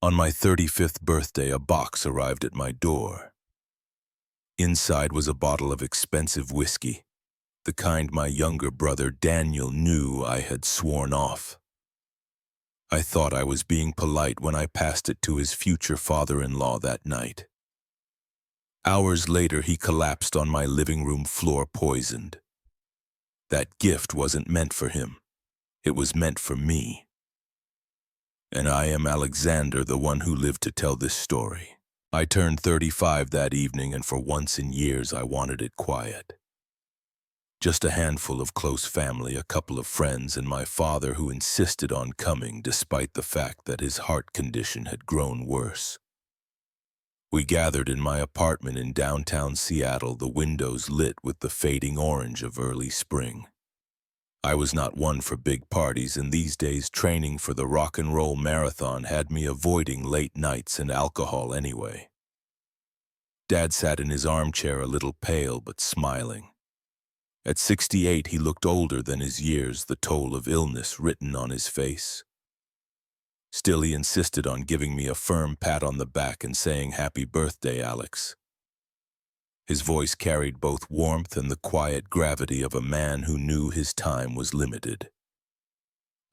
On my 35th birthday, a box arrived at my door. Inside was a bottle of expensive whiskey, the kind my younger brother Daniel knew I had sworn off. I thought I was being polite when I passed it to his future father-in-law that night. Hours later, he collapsed on my living room floor poisoned. That gift wasn't meant for him. It was meant for me. And I am Alexander, the one who lived to tell this story. I turned 35 that evening, and for once in years I wanted it quiet. Just a handful of close family, a couple of friends, and my father, who insisted on coming despite the fact that his heart condition had grown worse. We gathered in my apartment in downtown Seattle, the windows lit with the fading orange of early spring. I was not one for big parties, and these days training for the rock and roll marathon had me avoiding late nights and alcohol anyway. Dad sat in his armchair, a little pale but smiling. At 68, he looked older than his years, the toll of illness written on his face. Still, he insisted on giving me a firm pat on the back and saying, "Happy birthday, Alex." His voice carried both warmth and the quiet gravity of a man who knew his time was limited.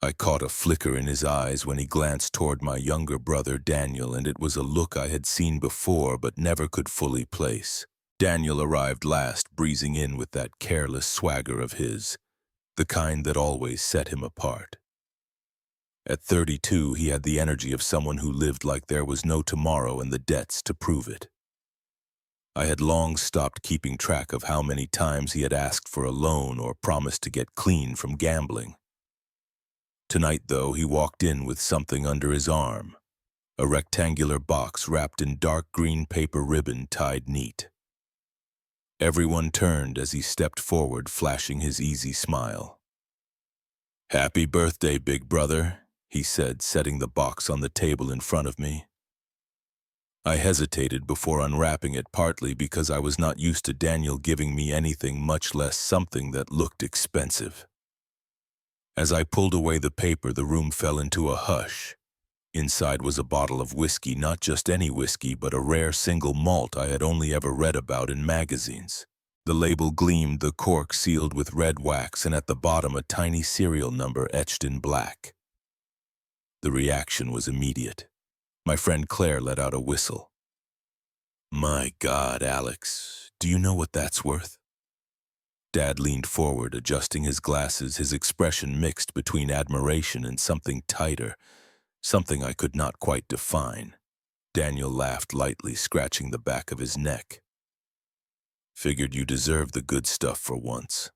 I caught a flicker in his eyes when he glanced toward my younger brother Daniel, and it was a look I had seen before but never could fully place. Daniel arrived last, breezing in with that careless swagger of his, the kind that always set him apart. At 32, he had the energy of someone who lived like there was no tomorrow and the debts to prove it. I had long stopped keeping track of how many times he had asked for a loan or promised to get clean from gambling. Tonight, though, he walked in with something under his arm, a rectangular box wrapped in dark green paper ribbon tied neat. Everyone turned as he stepped forward, flashing his easy smile. "Happy birthday, big brother," he said, setting the box on the table in front of me. I hesitated before unwrapping it, partly because I was not used to Daniel giving me anything, much less something that looked expensive. As I pulled away the paper, the room fell into a hush. Inside was a bottle of whiskey, not just any whiskey, but a rare single malt I had only ever read about in magazines. The label gleamed, the cork sealed with red wax, and at the bottom a tiny serial number etched in black. The reaction was immediate. My friend Claire let out a whistle. "My God, Alex, do you know what that's worth?" Dad leaned forward, adjusting his glasses, his expression mixed between admiration and something tighter, something I could not quite define. Daniel laughed lightly, scratching the back of his neck. "Figured you deserved the good stuff for once."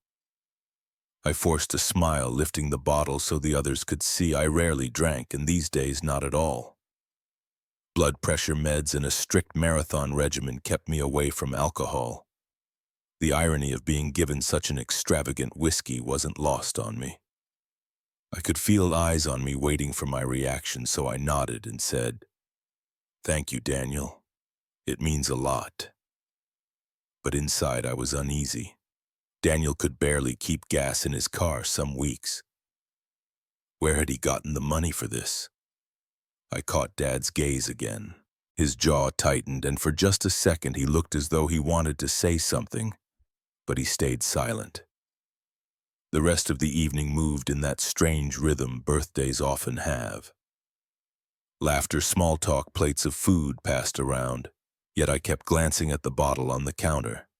I forced a smile, lifting the bottle so the others could see. I rarely drank, and these days not at all. Blood pressure meds and a strict marathon regimen kept me away from alcohol. The irony of being given such an extravagant whiskey wasn't lost on me. I could feel eyes on me waiting for my reaction, so I nodded and said, "Thank you, Daniel. It means a lot." But inside I was uneasy. Daniel could barely keep gas in his car some weeks. Where had he gotten the money for this? I caught Dad's gaze again. His jaw tightened, and for just a second he looked as though he wanted to say something, but he stayed silent. The rest of the evening moved in that strange rhythm birthdays often have. Laughter, small talk, plates of food passed around, yet I kept glancing at the bottle on the counter.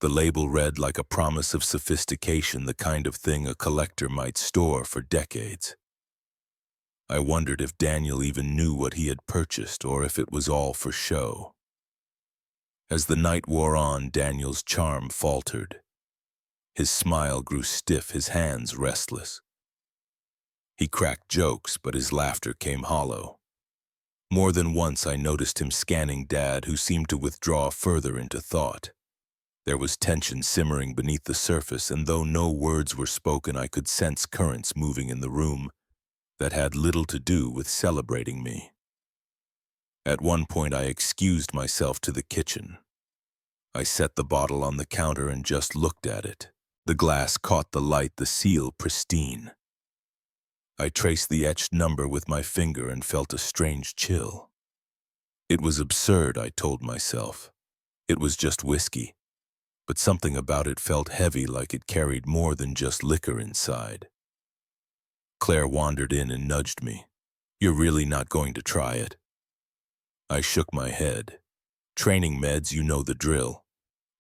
The label read like a promise of sophistication, the kind of thing a collector might store for decades. I wondered if Daniel even knew what he had purchased, or if it was all for show. As the night wore on, Daniel's charm faltered. His smile grew stiff, his hands restless. He cracked jokes, but his laughter came hollow. More than once I noticed him scanning Dad, who seemed to withdraw further into thought. There was tension simmering beneath the surface, and though no words were spoken, I could sense currents moving in the room that had little to do with celebrating me. At one point I excused myself to the kitchen. I set the bottle on the counter and just looked at it. The glass caught the light, the seal pristine. I traced the etched number with my finger and felt a strange chill. It was absurd, I told myself. It was just whiskey, but something about it felt heavy, like it carried more than just liquor inside. Claire wandered in and nudged me. "You're really not going to try it?" I shook my head. "Training meds, you know the drill."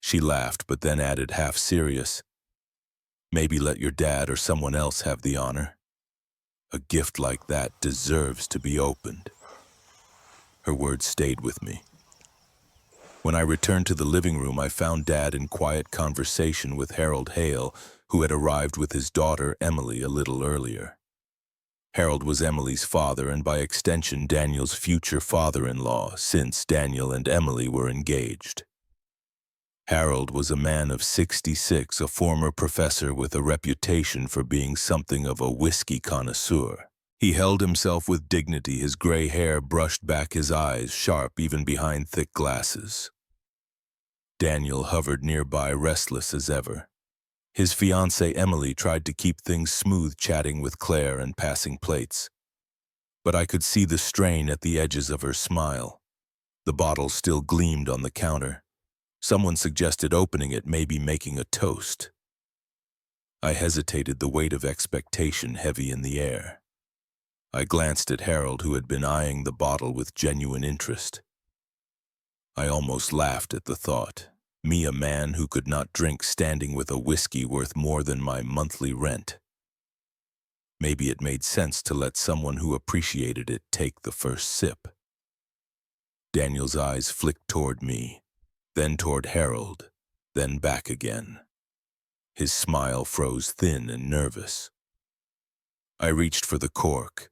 She laughed, but then added, half serious, "Maybe let your dad or someone else have the honor. A gift like that deserves to be opened." Her words stayed with me. When I returned to the living room, I found Dad in quiet conversation with Harold Hale, who had arrived with his daughter, Emily, a little earlier. Harold was Emily's father and by extension Daniel's future father-in-law, since Daniel and Emily were engaged. Harold was a man of 66, a former professor with a reputation for being something of a whiskey connoisseur. He held himself with dignity, his gray hair brushed back, his eyes sharp even behind thick glasses. Daniel hovered nearby, restless as ever. His fiancée Emily tried to keep things smooth, chatting with Claire and passing plates. But I could see the strain at the edges of her smile. The bottle still gleamed on the counter. Someone suggested opening it, maybe making a toast. I hesitated, the weight of expectation heavy in the air. I glanced at Harold, who had been eyeing the bottle with genuine interest. I almost laughed at the thought. Me, a man who could not drink, standing with a whiskey worth more than my monthly rent. Maybe it made sense to let someone who appreciated it take the first sip. Daniel's eyes flicked toward me, then toward Harold, then back again. His smile froze thin and nervous. I reached for the cork.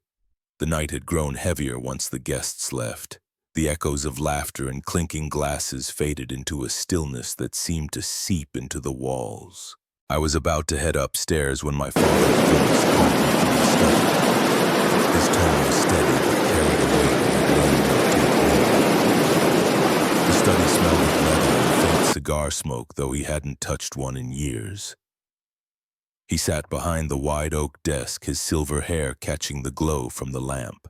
The night had grown heavier once the guests left. The echoes of laughter and clinking glasses faded into a stillness that seemed to seep into the walls. I was about to head upstairs when my father's voice called me from the study. His tone was steady but carried a weight I had learned not to ignore. The study smelled of leather and faint cigar smoke, though he hadn't touched one in years. He sat behind the wide oak desk, his silver hair catching the glow from the lamp.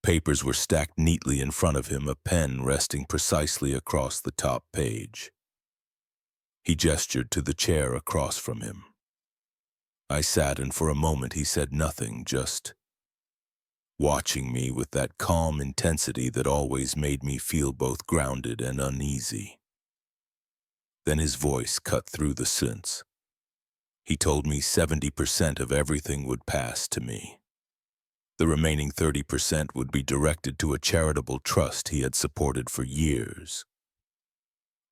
Papers were stacked neatly in front of him, a pen resting precisely across the top page. He gestured to the chair across from him. I sat, and for a moment he said nothing, just watching me with that calm intensity that always made me feel both grounded and uneasy. Then his voice cut through the silence. He told me 70% of everything would pass to me. The remaining 30% would be directed to a charitable trust he had supported for years.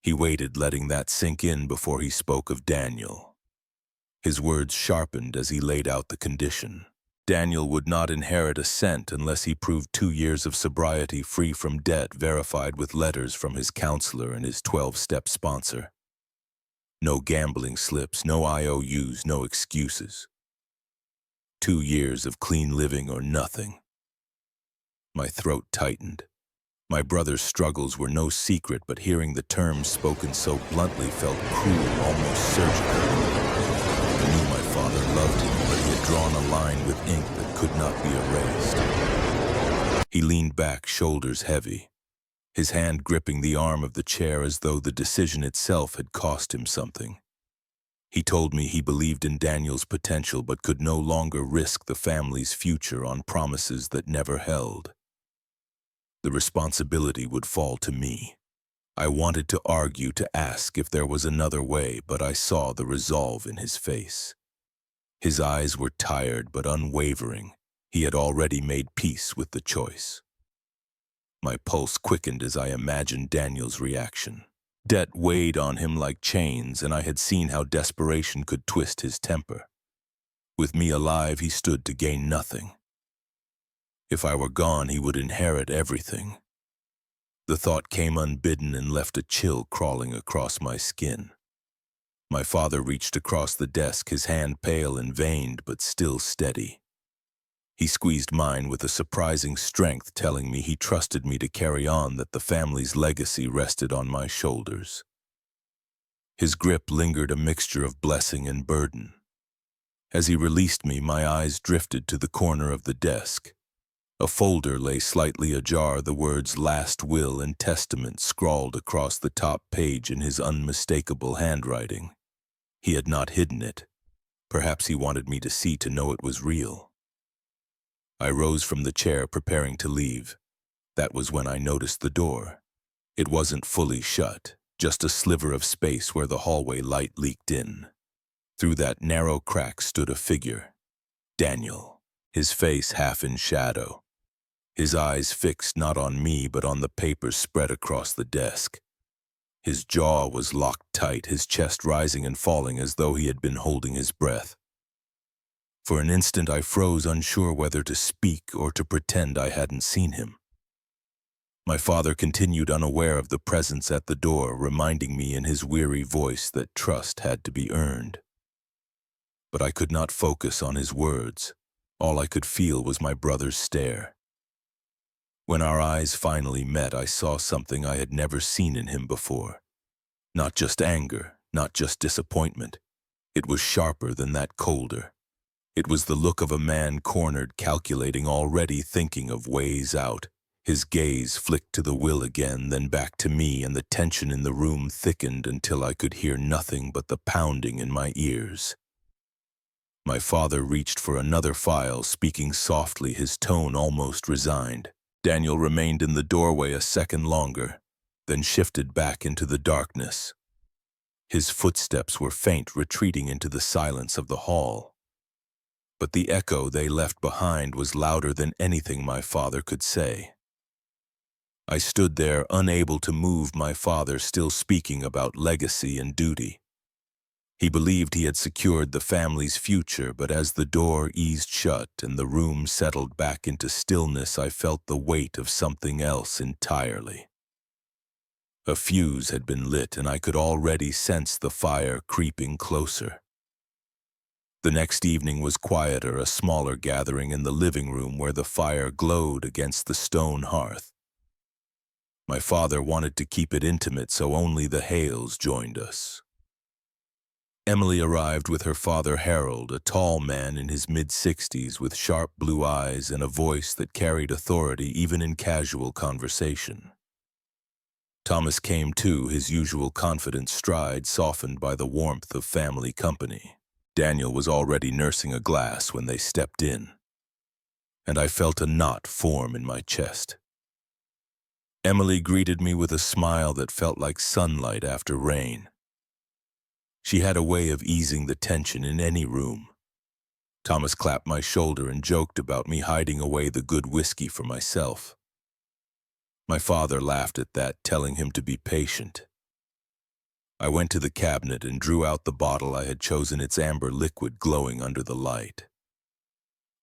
He waited, letting that sink in before he spoke of Daniel. His words sharpened as he laid out the condition. Daniel would not inherit a cent unless he proved 2 years of sobriety, free from debt, verified with letters from his counselor and his 12-step sponsor. No gambling slips, no IOUs, no excuses. 2 years of clean living or nothing. My throat tightened. My brother's struggles were no secret, but hearing the terms spoken so bluntly felt cruel, almost surgical. I knew my father loved him, but he had drawn a line with ink that could not be erased. He leaned back, shoulders heavy, his hand gripping the arm of the chair as though the decision itself had cost him something. He told me he believed in Daniel's potential but could no longer risk the family's future on promises that never held. The responsibility would fall to me. I wanted to argue, to ask if there was another way, but I saw the resolve in his face. His eyes were tired but unwavering. He had already made peace with the choice. My pulse quickened as I imagined Daniel's reaction. Debt weighed on him like chains, and I had seen how desperation could twist his temper. With me alive, he stood to gain nothing. If I were gone, he would inherit everything. The thought came unbidden and left a chill crawling across my skin. My father reached across the desk, his hand pale and veined, but still steady. He squeezed mine with a surprising strength, telling me he trusted me to carry on, that the family's legacy rested on my shoulders. His grip lingered, a mixture of blessing and burden. As he released me, my eyes drifted to the corner of the desk. A folder lay slightly ajar, the words "Last Will and Testament" scrawled across the top page in his unmistakable handwriting. He had not hidden it. Perhaps he wanted me to see to know it was real. I rose from the chair, preparing to leave. That was when I noticed the door. It wasn't fully shut, just a sliver of space where the hallway light leaked in. Through that narrow crack stood a figure. Daniel, his face half in shadow. His eyes fixed not on me but on the papers spread across the desk. His jaw was locked tight, his chest rising and falling as though he had been holding his breath. For an instant I froze, unsure whether to speak or to pretend I hadn't seen him. My father continued, unaware of the presence at the door, reminding me in his weary voice that trust had to be earned. But I could not focus on his words. All I could feel was my brother's stare. When our eyes finally met, I saw something I had never seen in him before. Not just anger, not just disappointment. It was sharper than that, colder. It was the look of a man cornered, calculating, already thinking of ways out. His gaze flicked to the will again, then back to me, and the tension in the room thickened until I could hear nothing but the pounding in my ears. My father reached for another file, speaking softly, his tone almost resigned. Daniel remained in the doorway a second longer, then shifted back into the darkness. His footsteps were faint, retreating into the silence of the hall. But the echo they left behind was louder than anything my father could say. I stood there, unable to move, my father still speaking about legacy and duty. He believed he had secured the family's future, but as the door eased shut and the room settled back into stillness, I felt the weight of something else entirely. A fuse had been lit, and I could already sense the fire creeping closer. The next evening was quieter, a smaller gathering in the living room where the fire glowed against the stone hearth. My father wanted to keep it intimate, so only the Hales joined us. Emily arrived with her father Harold, a tall man in his mid-60s with sharp blue eyes and a voice that carried authority even in casual conversation. Thomas came too, his usual confident stride softened by the warmth of family company. Daniel was already nursing a glass when they stepped in, and I felt a knot form in my chest. Emily greeted me with a smile that felt like sunlight after rain. She had a way of easing the tension in any room. Thomas clapped my shoulder and joked about me hiding away the good whiskey for myself. My father laughed at that, telling him to be patient. I went to the cabinet and drew out the bottle I had chosen, its amber liquid glowing under the light.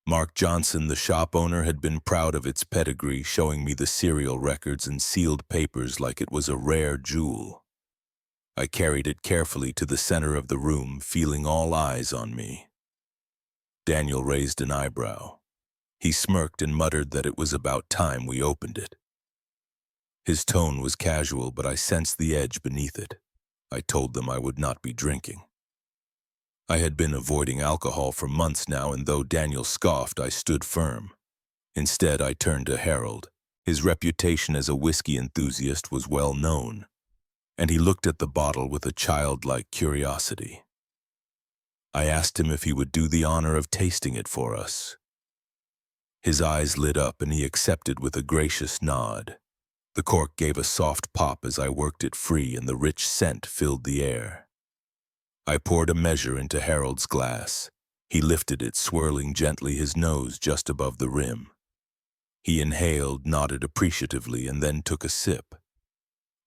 Mark Johnson, the shop owner, had been proud of its pedigree, showing me the serial records and sealed papers like it was a rare jewel. I carried it carefully to the center of the room, feeling all eyes on me. Daniel raised an eyebrow. He smirked and muttered that it was about time we opened it. His tone was casual, but I sensed the edge beneath it. I told them I would not be drinking. I had been avoiding alcohol for months now, and though Daniel scoffed, I stood firm. Instead, I turned to Harold. His reputation as a whiskey enthusiast was well known, and he looked at the bottle with a childlike curiosity. I asked him if he would do the honor of tasting it for us. His eyes lit up, and he accepted with a gracious nod. The cork gave a soft pop as I worked it free, and the rich scent filled the air. I poured a measure into Harold's glass. He lifted it, swirling gently, his nose just above the rim. He inhaled, nodded appreciatively, and then took a sip.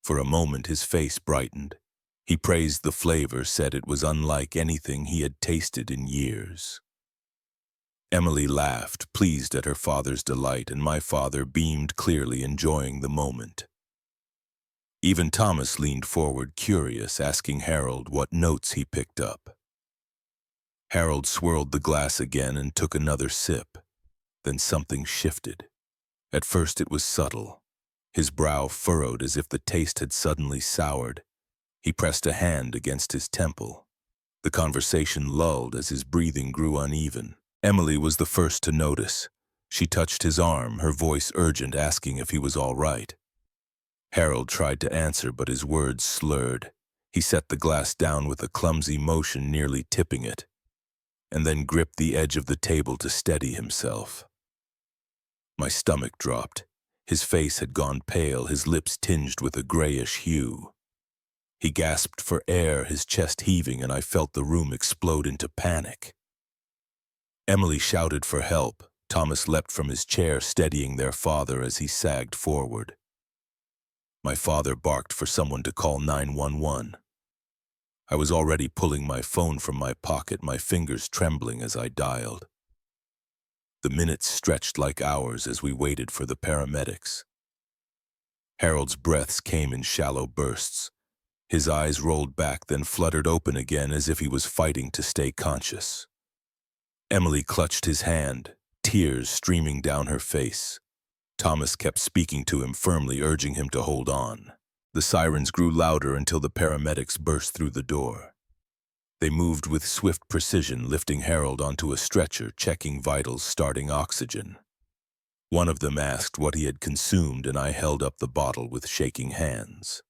For a moment his face brightened. He praised the flavor, said it was unlike anything he had tasted in years. Emily laughed, pleased at her father's delight, and my father beamed clearly, enjoying the moment. Even Thomas leaned forward, curious, asking Harold what notes he picked up. Harold swirled the glass again and took another sip. Then something shifted. At first it was subtle. His brow furrowed as if the taste had suddenly soured. He pressed a hand against his temple. The conversation lulled as his breathing grew uneven. Emily was the first to notice. She touched his arm, her voice urgent, asking if he was all right. Harold tried to answer, but his words slurred. He set the glass down with a clumsy motion, nearly tipping it, and then gripped the edge of the table to steady himself. My stomach dropped. His face had gone pale, his lips tinged with a grayish hue. He gasped for air, his chest heaving, and I felt the room explode into panic. Emily shouted for help. Thomas leapt from his chair, steadying their father as he sagged forward. My father barked for someone to call 911. I was already pulling my phone from my pocket, my fingers trembling as I dialed. The minutes stretched like hours as we waited for the paramedics. Harold's breaths came in shallow bursts. His eyes rolled back, then fluttered open again as if he was fighting to stay conscious. Emily clutched his hand, tears streaming down her face. Thomas kept speaking to him firmly, urging him to hold on. The sirens grew louder until the paramedics burst through the door. They moved with swift precision, lifting Harold onto a stretcher, checking vitals, starting oxygen. One of them asked what he had consumed, and I held up the bottle with shaking hands.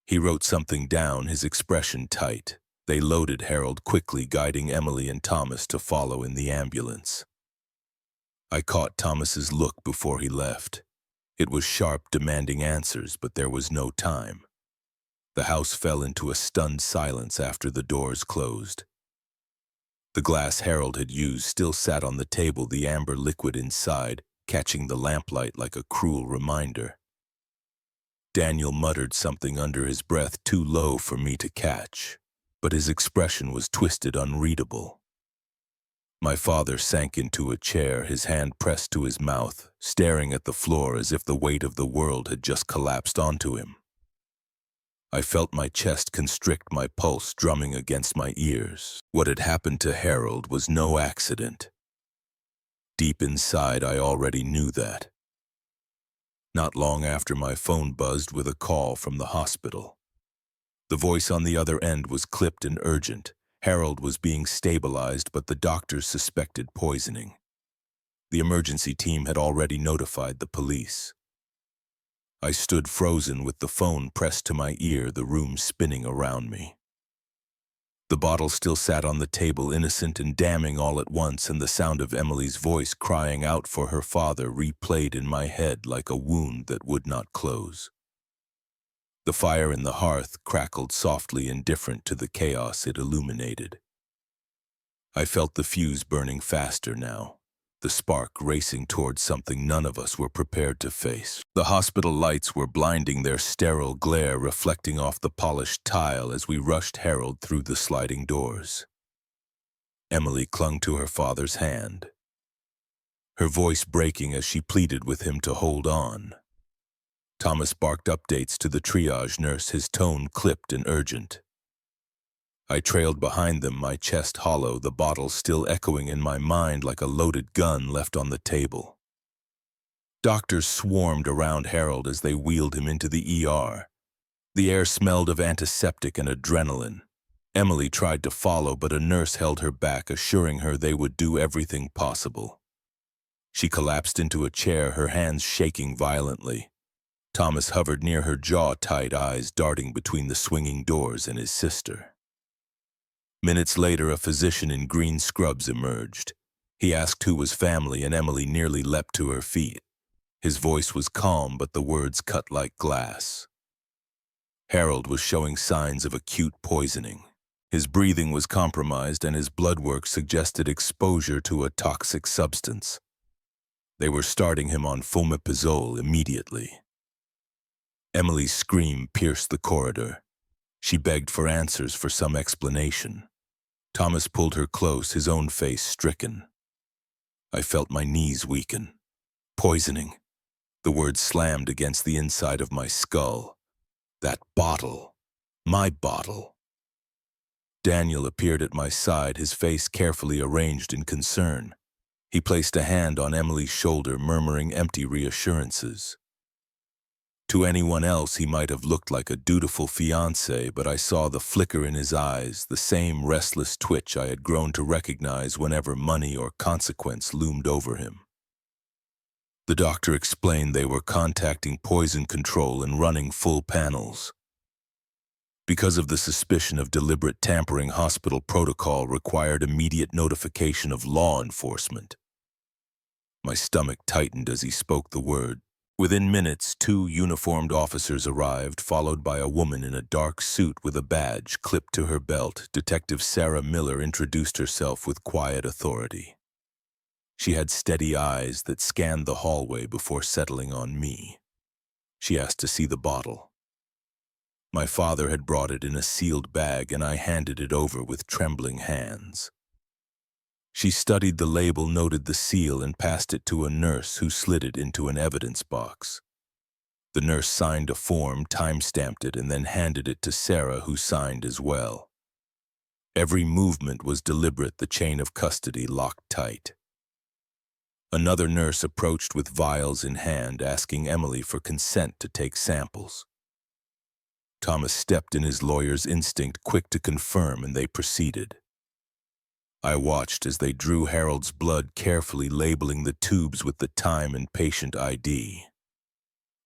He wrote something down, his expression tight. They loaded Harold quickly, guiding Emily and Thomas to follow in the ambulance. I caught Thomas's look before he left. It was sharp, demanding answers, but there was no time. The house fell into a stunned silence after the doors closed. The glass Harold had used still sat on the table, the amber liquid inside, catching the lamplight like a cruel reminder. Daniel muttered something under his breath, too low for me to catch, but his expression was twisted, unreadable. My father sank into a chair, his hand pressed to his mouth, staring at the floor as if the weight of the world had just collapsed onto him. I felt my chest constrict, my pulse drumming against my ears. What had happened to Harold was no accident. Deep inside, I already knew that. Not long after, my phone buzzed with a call from the hospital. The voice on the other end was clipped and urgent. Harold was being stabilized, but the doctors suspected poisoning. The emergency team had already notified the police. I stood frozen with the phone pressed to my ear, the room spinning around me. The bottle still sat on the table, innocent and damning all at once, and the sound of Emily's voice crying out for her father replayed in my head like a wound that would not close. The fire in the hearth crackled softly, indifferent to the chaos it illuminated. I felt the fuse burning faster now, the spark racing towards something none of us were prepared to face. The hospital lights were blinding, their sterile glare reflecting off the polished tile as we rushed Harold through the sliding doors. Emily clung to her father's hand, her voice breaking as she pleaded with him to hold on. Thomas barked updates to the triage nurse, his tone clipped and urgent. I trailed behind them, my chest hollow, the bottle still echoing in my mind like a loaded gun left on the table. Doctors swarmed around Harold as they wheeled him into the ER. The air smelled of antiseptic and adrenaline. Emily tried to follow, but a nurse held her back, assuring her they would do everything possible. She collapsed into a chair, her hands shaking violently. Thomas hovered near her, jaw tight, eyes darting between the swinging doors and his sister. Minutes later, a physician in green scrubs emerged. He asked who was family, and Emily nearly leapt to her feet. His voice was calm, but the words cut like glass. Harold was showing signs of acute poisoning. His breathing was compromised, and his blood work suggested exposure to a toxic substance. They were starting him on fomepizole immediately. Emily's scream pierced the corridor. She begged for answers, for some explanation. Thomas pulled her close, his own face stricken. I felt my knees weaken. Poisoning. The words slammed against the inside of my skull. That bottle. My bottle. Daniel appeared at my side, his face carefully arranged in concern. He placed a hand on Emily's shoulder, murmuring empty reassurances. To anyone else, he might have looked like a dutiful fiancé, but I saw the flicker in his eyes, the same restless twitch I had grown to recognize whenever money or consequence loomed over him. The doctor explained they were contacting poison control and running full panels. Because of the suspicion of deliberate tampering, hospital protocol required immediate notification of law enforcement. My stomach tightened as he spoke the word. Within minutes, 2 uniformed officers arrived, followed by a woman in a dark suit with a badge clipped to her belt. Detective Sarah Miller introduced herself with quiet authority. She had steady eyes that scanned the hallway before settling on me. She asked to see the bottle. My father had brought it in a sealed bag, and I handed it over with trembling hands. She studied the label, noted the seal, and passed it to a nurse who slid it into an evidence box. The nurse signed a form, time-stamped it, and then handed it to Sarah, who signed as well. Every movement was deliberate, the chain of custody locked tight. Another nurse approached with vials in hand, asking Emily for consent to take samples. Thomas stepped in his lawyer's instinct, quick to confirm, and they proceeded. I watched as they drew Harold's blood, carefully labeling the tubes with the time and patient ID.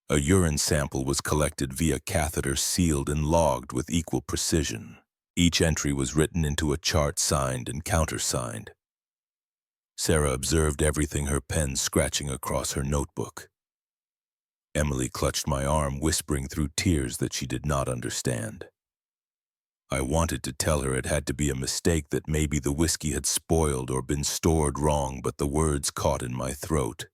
A urine sample was collected via catheter, sealed and logged with equal precision. Each entry was written into a chart, signed and countersigned. Sarah observed everything, her pen scratching across her notebook. Emily clutched my arm, whispering through tears that she did not understand. I wanted to tell her it had to be a mistake, that maybe the whiskey had spoiled or been stored wrong, but the words caught in my throat.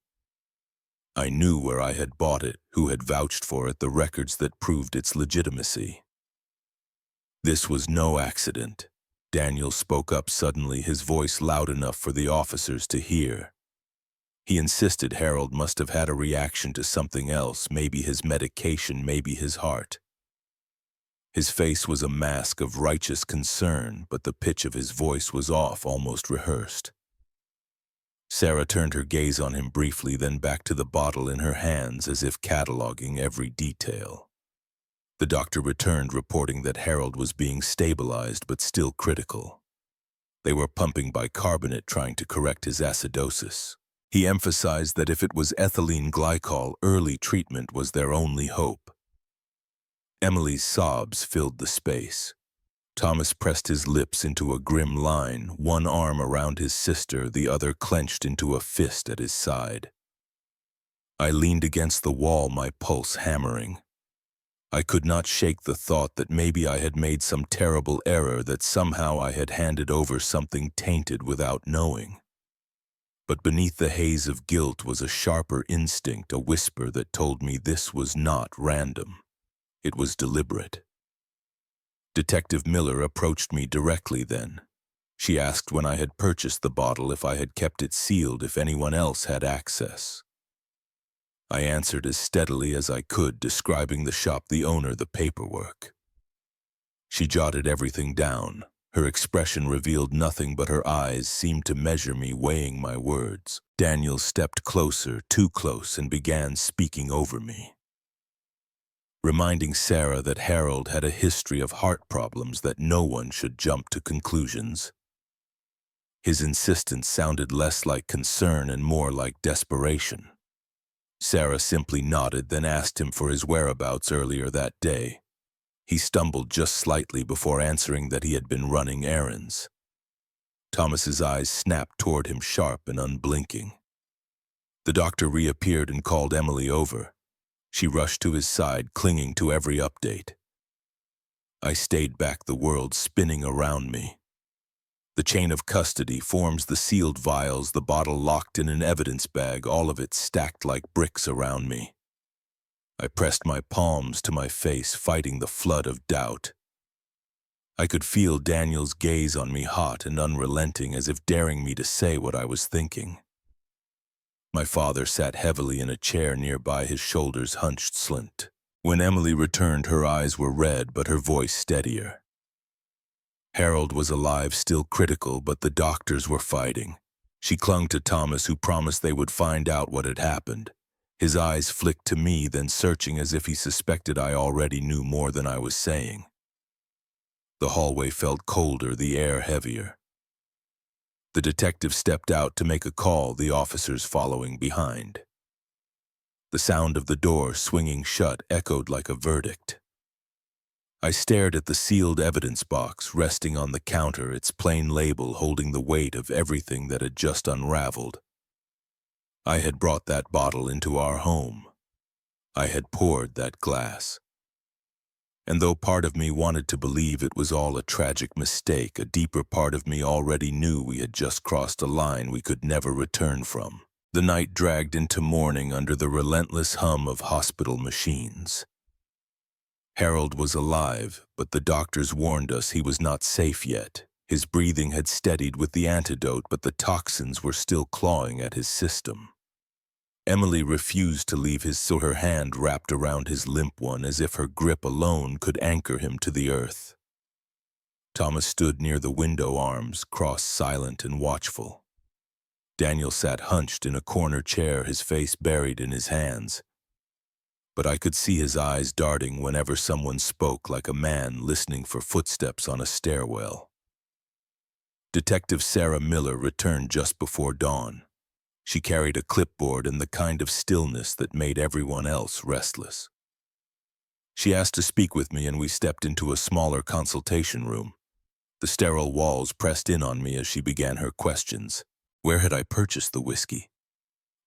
I knew where I had bought it, who had vouched for it, the records that proved its legitimacy. This was no accident. Daniel spoke up suddenly, his voice loud enough for the officers to hear. He insisted Harold must have had a reaction to something else, maybe his medication, maybe his heart. His face was a mask of righteous concern, but the pitch of his voice was off, almost rehearsed. Sarah turned her gaze on him briefly, then back to the bottle in her hands, as if cataloging every detail. The doctor returned, reporting that Harold was being stabilized but still critical. They were pumping bicarbonate, trying to correct his acidosis. He emphasized that if it was ethylene glycol, early treatment was their only hope. Emily's sobs filled the space. Thomas pressed his lips into a grim line, one arm around his sister, the other clenched into a fist at his side. I leaned against the wall, my pulse hammering. I could not shake the thought that maybe I had made some terrible error, that somehow I had handed over something tainted without knowing. But beneath the haze of guilt was a sharper instinct, a whisper that told me this was not random. It was deliberate. Detective Miller approached me directly then. She asked when I had purchased the bottle, if I had kept it sealed, if anyone else had access. I answered as steadily as I could, describing the shop, the owner, the paperwork. She jotted everything down. Her expression revealed nothing, but her eyes seemed to measure me, weighing my words. Daniel stepped closer, too close, and began speaking over me, reminding Sarah that Harold had a history of heart problems, that no one should jump to conclusions. His insistence sounded less like concern and more like desperation. Sarah simply nodded, then asked him for his whereabouts earlier that day. He stumbled just slightly before answering that he had been running errands. Thomas's eyes snapped toward him, sharp and unblinking. The doctor reappeared and called Emily over. She rushed to his side, clinging to every update. I stayed back, the world spinning around me. The chain of custody forms the sealed vials, the bottle locked in an evidence bag, all of it stacked like bricks around me. I pressed my palms to my face, fighting the flood of doubt. I could feel Daniel's gaze on me, hot and unrelenting, as if daring me to say what I was thinking. My father sat heavily in a chair nearby, his shoulders hunched slant. When Emily returned, her eyes were red, but her voice steadier. Harold was alive, still critical, but the doctors were fighting. She clung to Thomas, who promised they would find out what had happened. His eyes flicked to me, then searching as if he suspected I already knew more than I was saying. The hallway felt colder, the air heavier. The detective stepped out to make a call, the officers following behind. The sound of the door swinging shut echoed like a verdict. I stared at the sealed evidence box resting on the counter, its plain label holding the weight of everything that had just unraveled. I had brought that bottle into our home. I had poured that glass. And though part of me wanted to believe it was all a tragic mistake, a deeper part of me already knew we had just crossed a line we could never return from. The night dragged into morning under the relentless hum of hospital machines. Harold was alive, but the doctors warned us he was not safe yet. His breathing had steadied with the antidote, but the toxins were still clawing at his system. Emily refused to leave her hand wrapped around his limp one as if her grip alone could anchor him to the earth. Thomas stood near the window, arms crossed, silent and watchful. Daniel sat hunched in a corner chair, his face buried in his hands. But I could see his eyes darting whenever someone spoke, like a man listening for footsteps on a stairwell. Detective Sarah Miller returned just before dawn. She carried a clipboard and the kind of stillness that made everyone else restless. She asked to speak with me, and we stepped into a smaller consultation room. The sterile walls pressed in on me as she began her questions. Where had I purchased the whiskey?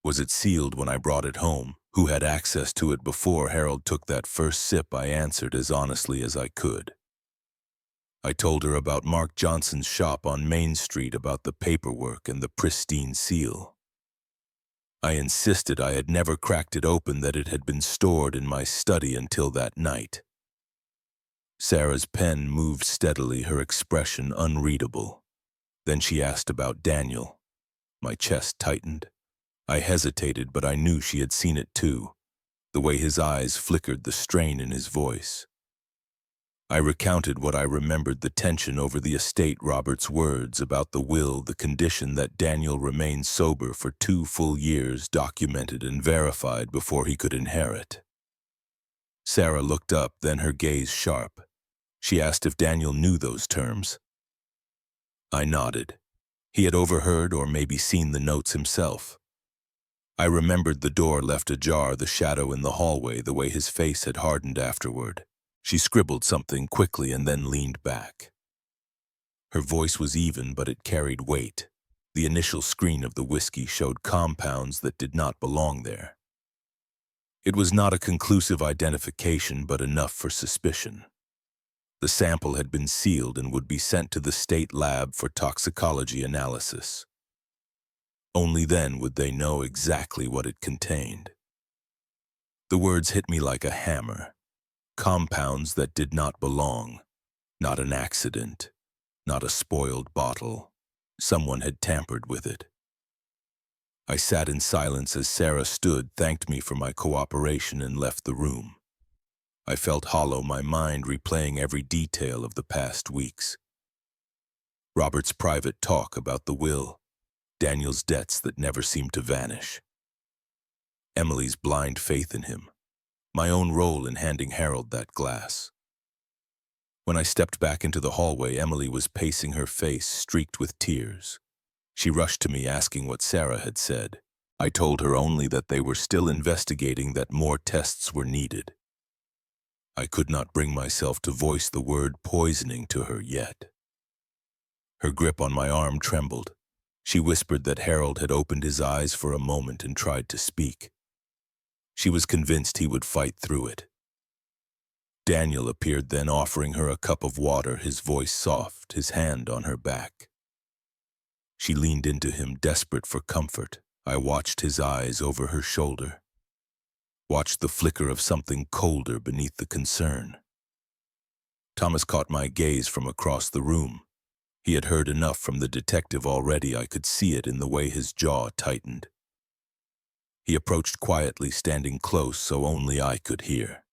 Was it sealed when I brought it home? Who had access to it before Harold took that first sip? I answered as honestly as I could. I told her about Mark Johnson's shop on Main Street, about the paperwork and the pristine seal. I insisted I had never cracked it open, that it had been stored in my study until that night. Sarah's pen moved steadily, her expression unreadable. Then she asked about Daniel. My chest tightened. I hesitated, but I knew she had seen it too, the way his eyes flickered, the strain in his voice. I recounted what I remembered, the tension over the estate, Robert's words about the will, the condition that Daniel remain sober for 2 full years, documented and verified before he could inherit. Sarah looked up, then her gaze sharp. She asked if Daniel knew those terms. I nodded. He had overheard or maybe seen the notes himself. I remembered the door left ajar, the shadow in the hallway, the way his face had hardened afterward. She scribbled something quickly and then leaned back. Her voice was even, but it carried weight. The initial screen of the whiskey showed compounds that did not belong there. It was not a conclusive identification, but enough for suspicion. The sample had been sealed and would be sent to the state lab for toxicology analysis. Only then would they know exactly what it contained. The words hit me like a hammer. Compounds that did not belong. Not an accident. Not a spoiled bottle. Someone had tampered with it. I sat in silence as Sarah stood, thanked me for my cooperation, and left the room. I felt hollow, my mind replaying every detail of the past weeks. Robert's private talk about the will. Daniel's debts that never seemed to vanish. Emily's blind faith in him. My own role in handing Harold that glass. When I stepped back into the hallway, Emily was pacing, her face streaked with tears. She rushed to me asking what Sarah had said. I told her only that they were still investigating, that more tests were needed. I could not bring myself to voice the word poisoning to her yet. Her grip on my arm trembled. She whispered that Harold had opened his eyes for a moment and tried to speak. She was convinced he would fight through it. Daniel appeared then, offering her a cup of water, his voice soft, his hand on her back. She leaned into him, desperate for comfort. I watched his eyes over her shoulder. Watched the flicker of something colder beneath the concern. Thomas caught my gaze from across the room. He had heard enough from the detective already. I could see it in the way his jaw tightened. He approached quietly, standing close so only I could hear.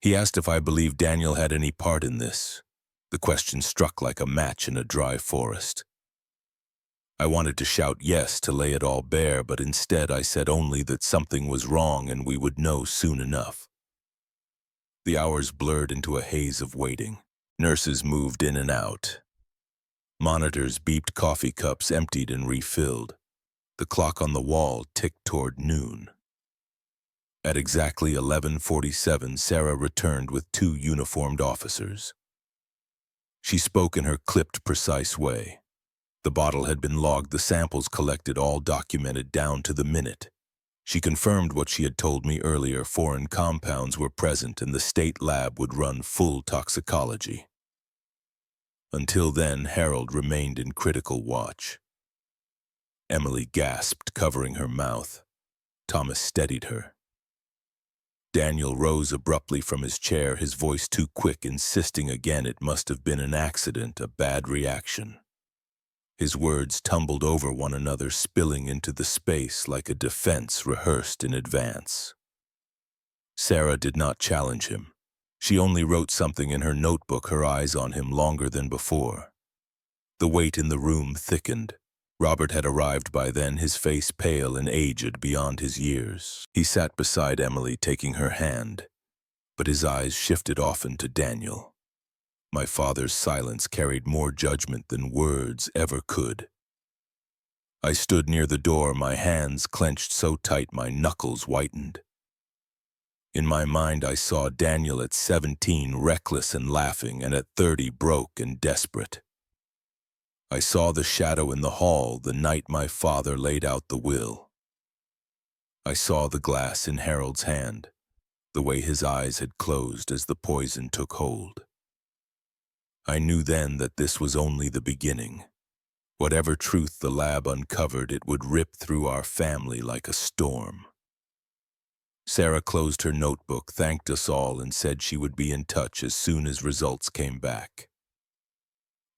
He asked if I believed Daniel had any part in this. The question struck like a match in a dry forest. I wanted to shout yes to lay it all bare, but instead I said only that something was wrong and we would know soon enough. The hours blurred into a haze of waiting. Nurses moved in and out. Monitors beeped, coffee cups emptied and refilled. The clock on the wall ticked toward noon. At exactly 11:47, Sarah returned with two uniformed officers. She spoke in her clipped, precise way. The bottle had been logged, the samples collected, all documented down to the minute. She confirmed what she had told me earlier: foreign compounds were present and the state lab would run full toxicology. Until then, Harold remained in critical watch. Emily gasped, covering her mouth. Thomas steadied her. Daniel rose abruptly from his chair, his voice too quick, insisting again it must have been an accident, a bad reaction. His words tumbled over one another, spilling into the space like a defense rehearsed in advance. Sarah did not challenge him. She only wrote something in her notebook, her eyes on him longer than before. The weight in the room thickened. Robert had arrived by then, his face pale and aged beyond his years. He sat beside Emily, taking her hand, but his eyes shifted often to Daniel. My father's silence carried more judgment than words ever could. I stood near the door, my hands clenched so tight my knuckles whitened. In my mind I saw Daniel at 17, reckless and laughing, and at 30, broke and desperate. I saw the shadow in the hall the night my father laid out the will. I saw the glass in Harold's hand, the way his eyes had closed as the poison took hold. I knew then that this was only the beginning. Whatever truth the lab uncovered, it would rip through our family like a storm. Sarah closed her notebook, thanked us all, and said she would be in touch as soon as results came back.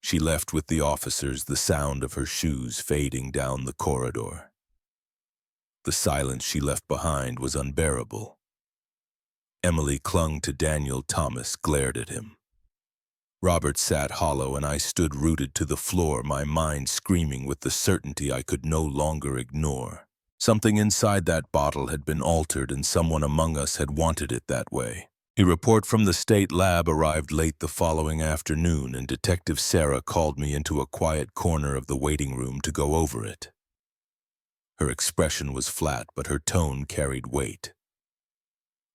She left with the officers, the sound of her shoes fading down the corridor. The silence she left behind was unbearable. Emily clung to Daniel. Thomas glared at him. Robert sat hollow, and I stood rooted to the floor, my mind screaming with the certainty I could no longer ignore. Something inside that bottle had been altered, and someone among us had wanted it that way. A report from the state lab arrived late the following afternoon, and Detective Sarah called me into a quiet corner of the waiting room to go over it. Her expression was flat, but her tone carried weight.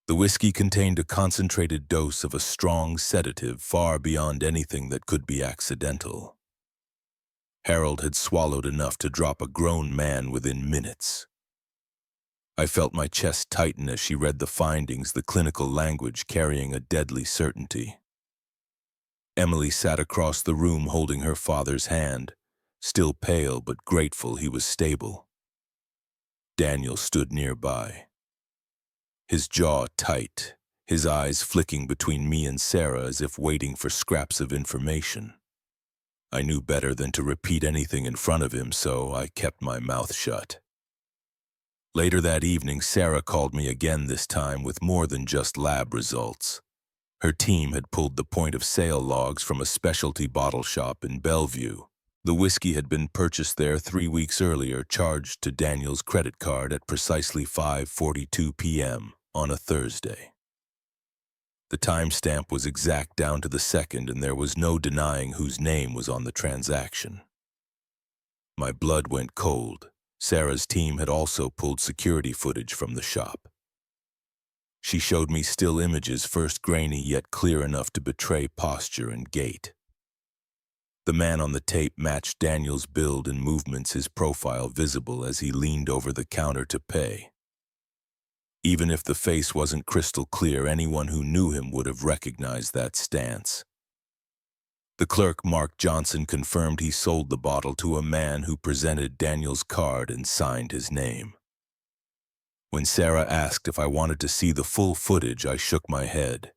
The whiskey contained a concentrated dose of a strong sedative, far beyond anything that could be accidental. Harold had swallowed enough to drop a grown man within minutes. I felt my chest tighten as she read the findings, the clinical language carrying a deadly certainty. Emily sat across the room holding her father's hand, still pale but grateful he was stable. Daniel stood nearby, his jaw tight, his eyes flicking between me and Sarah as if waiting for scraps of information. I knew better than to repeat anything in front of him, so I kept my mouth shut. Later that evening, Sarah called me again, this time with more than just lab results. Her team had pulled the point-of-sale logs from a specialty bottle shop in Bellevue. The whiskey had been purchased there 3 weeks earlier, charged to Daniel's credit card at precisely 5:42 p.m. on a Thursday. The timestamp was exact down to the second, and there was no denying whose name was on the transaction. My blood went cold. Sarah's team had also pulled security footage from the shop. She showed me still images, first grainy yet clear enough to betray posture and gait. The man on the tape matched Daniel's build and movements, his profile visible as he leaned over the counter to pay. Even if the face wasn't crystal clear, anyone who knew him would have recognized that stance. The clerk, Mark Johnson, confirmed he sold the bottle to a man who presented Daniel's card and signed his name. When Sarah asked if I wanted to see the full footage, I shook my head.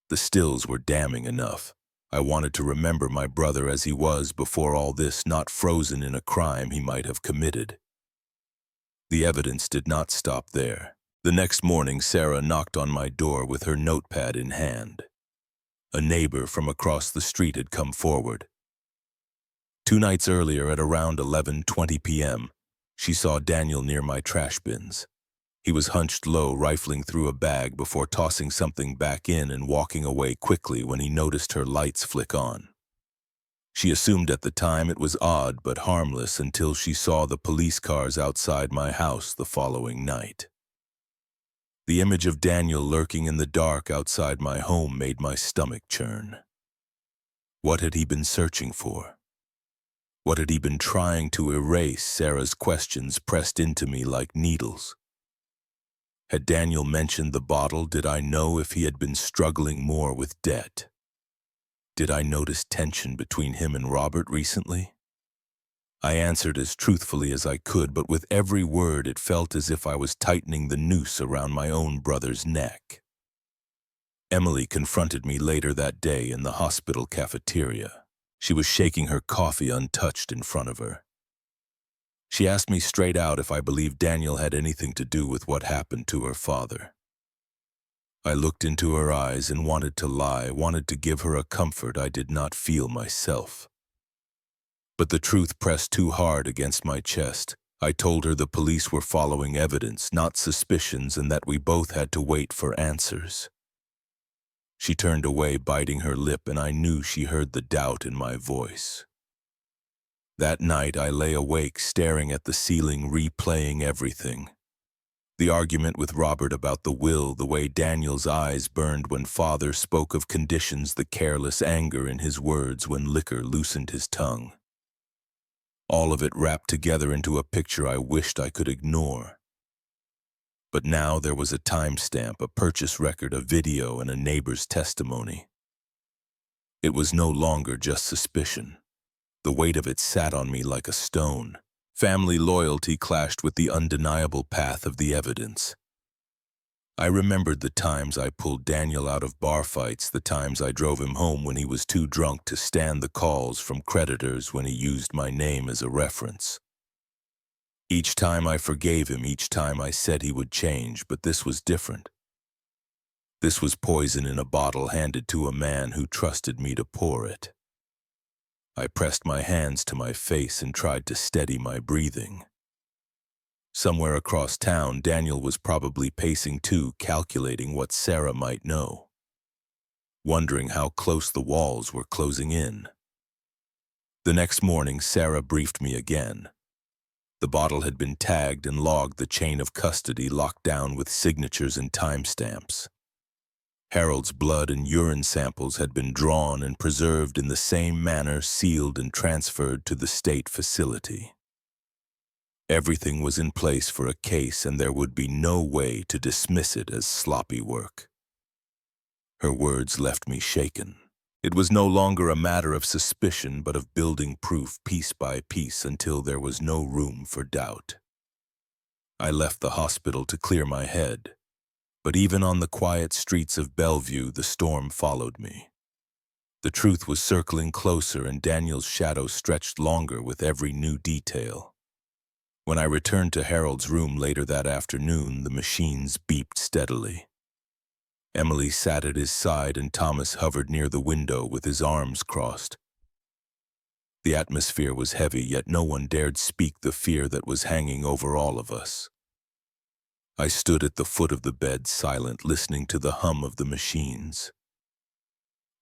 The stills were damning enough. I wanted to remember my brother as he was before all this, not frozen in a crime he might have committed. The evidence did not stop there. The next morning, Sarah knocked on my door with her notepad in hand. A neighbor from across the street had come forward. 2 nights earlier at around 11:20 p.m., she saw Daniel near my trash bins. He was hunched low, rifling through a bag before tossing something back in and walking away quickly when he noticed her lights flick on. She assumed at the time it was odd but harmless until she saw the police cars outside my house the following night. The image of Daniel lurking in the dark outside my home made my stomach churn. What had he been searching for? What had he been trying to erase? Sarah's questions pressed into me like needles. Had Daniel mentioned the bottle? Did I know if he had been struggling more with debt? Did I notice tension between him and Robert recently? I answered as truthfully as I could, but with every word it felt as if I was tightening the noose around my own brother's neck. Emily confronted me later that day in the hospital cafeteria. She was shaking her coffee untouched in front of her. She asked me straight out if I believed Daniel had anything to do with what happened to her father. I looked into her eyes and wanted to lie, wanted to give her a comfort I did not feel myself. But the truth pressed too hard against my chest. I told her the police were following evidence, not suspicions, and that we both had to wait for answers. She turned away, biting her lip, and I knew she heard the doubt in my voice. That night I lay awake, staring at the ceiling, replaying everything. The argument with Robert about the will, the way Daniel's eyes burned when Father spoke of conditions, the careless anger in his words when liquor loosened his tongue. All of it wrapped together into a picture I wished I could ignore. But now there was a timestamp, a purchase record, a video, and a neighbor's testimony. It was no longer just suspicion. The weight of it sat on me like a stone. Family loyalty clashed with the undeniable path of the evidence. I remembered the times I pulled Daniel out of bar fights, the times I drove him home when he was too drunk to stand the calls from creditors when he used my name as a reference. Each time I forgave him, each time I said he would change, but this was different. This was poison in a bottle handed to a man who trusted me to pour it. I pressed my hands to my face and tried to steady my breathing. Somewhere across town, Daniel was probably pacing too, calculating what Sarah might know, wondering how close the walls were closing in. The next morning, Sarah briefed me again. The bottle had been tagged and logged, the chain of custody locked down with signatures and timestamps. Harold's blood and urine samples had been drawn and preserved in the same manner, sealed and transferred to the state facility. Everything was in place for a case, and there would be no way to dismiss it as sloppy work. Her words left me shaken. It was no longer a matter of suspicion, but of building proof piece by piece until there was no room for doubt. I left the hospital to clear my head, but even on the quiet streets of Bellevue, the storm followed me. The truth was circling closer, and Daniel's shadow stretched longer with every new detail. When I returned to Harold's room later that afternoon, the machines beeped steadily. Emily sat at his side, and Thomas hovered near the window with his arms crossed. The atmosphere was heavy, yet no one dared speak the fear that was hanging over all of us. I stood at the foot of the bed, silent, listening to the hum of the machines.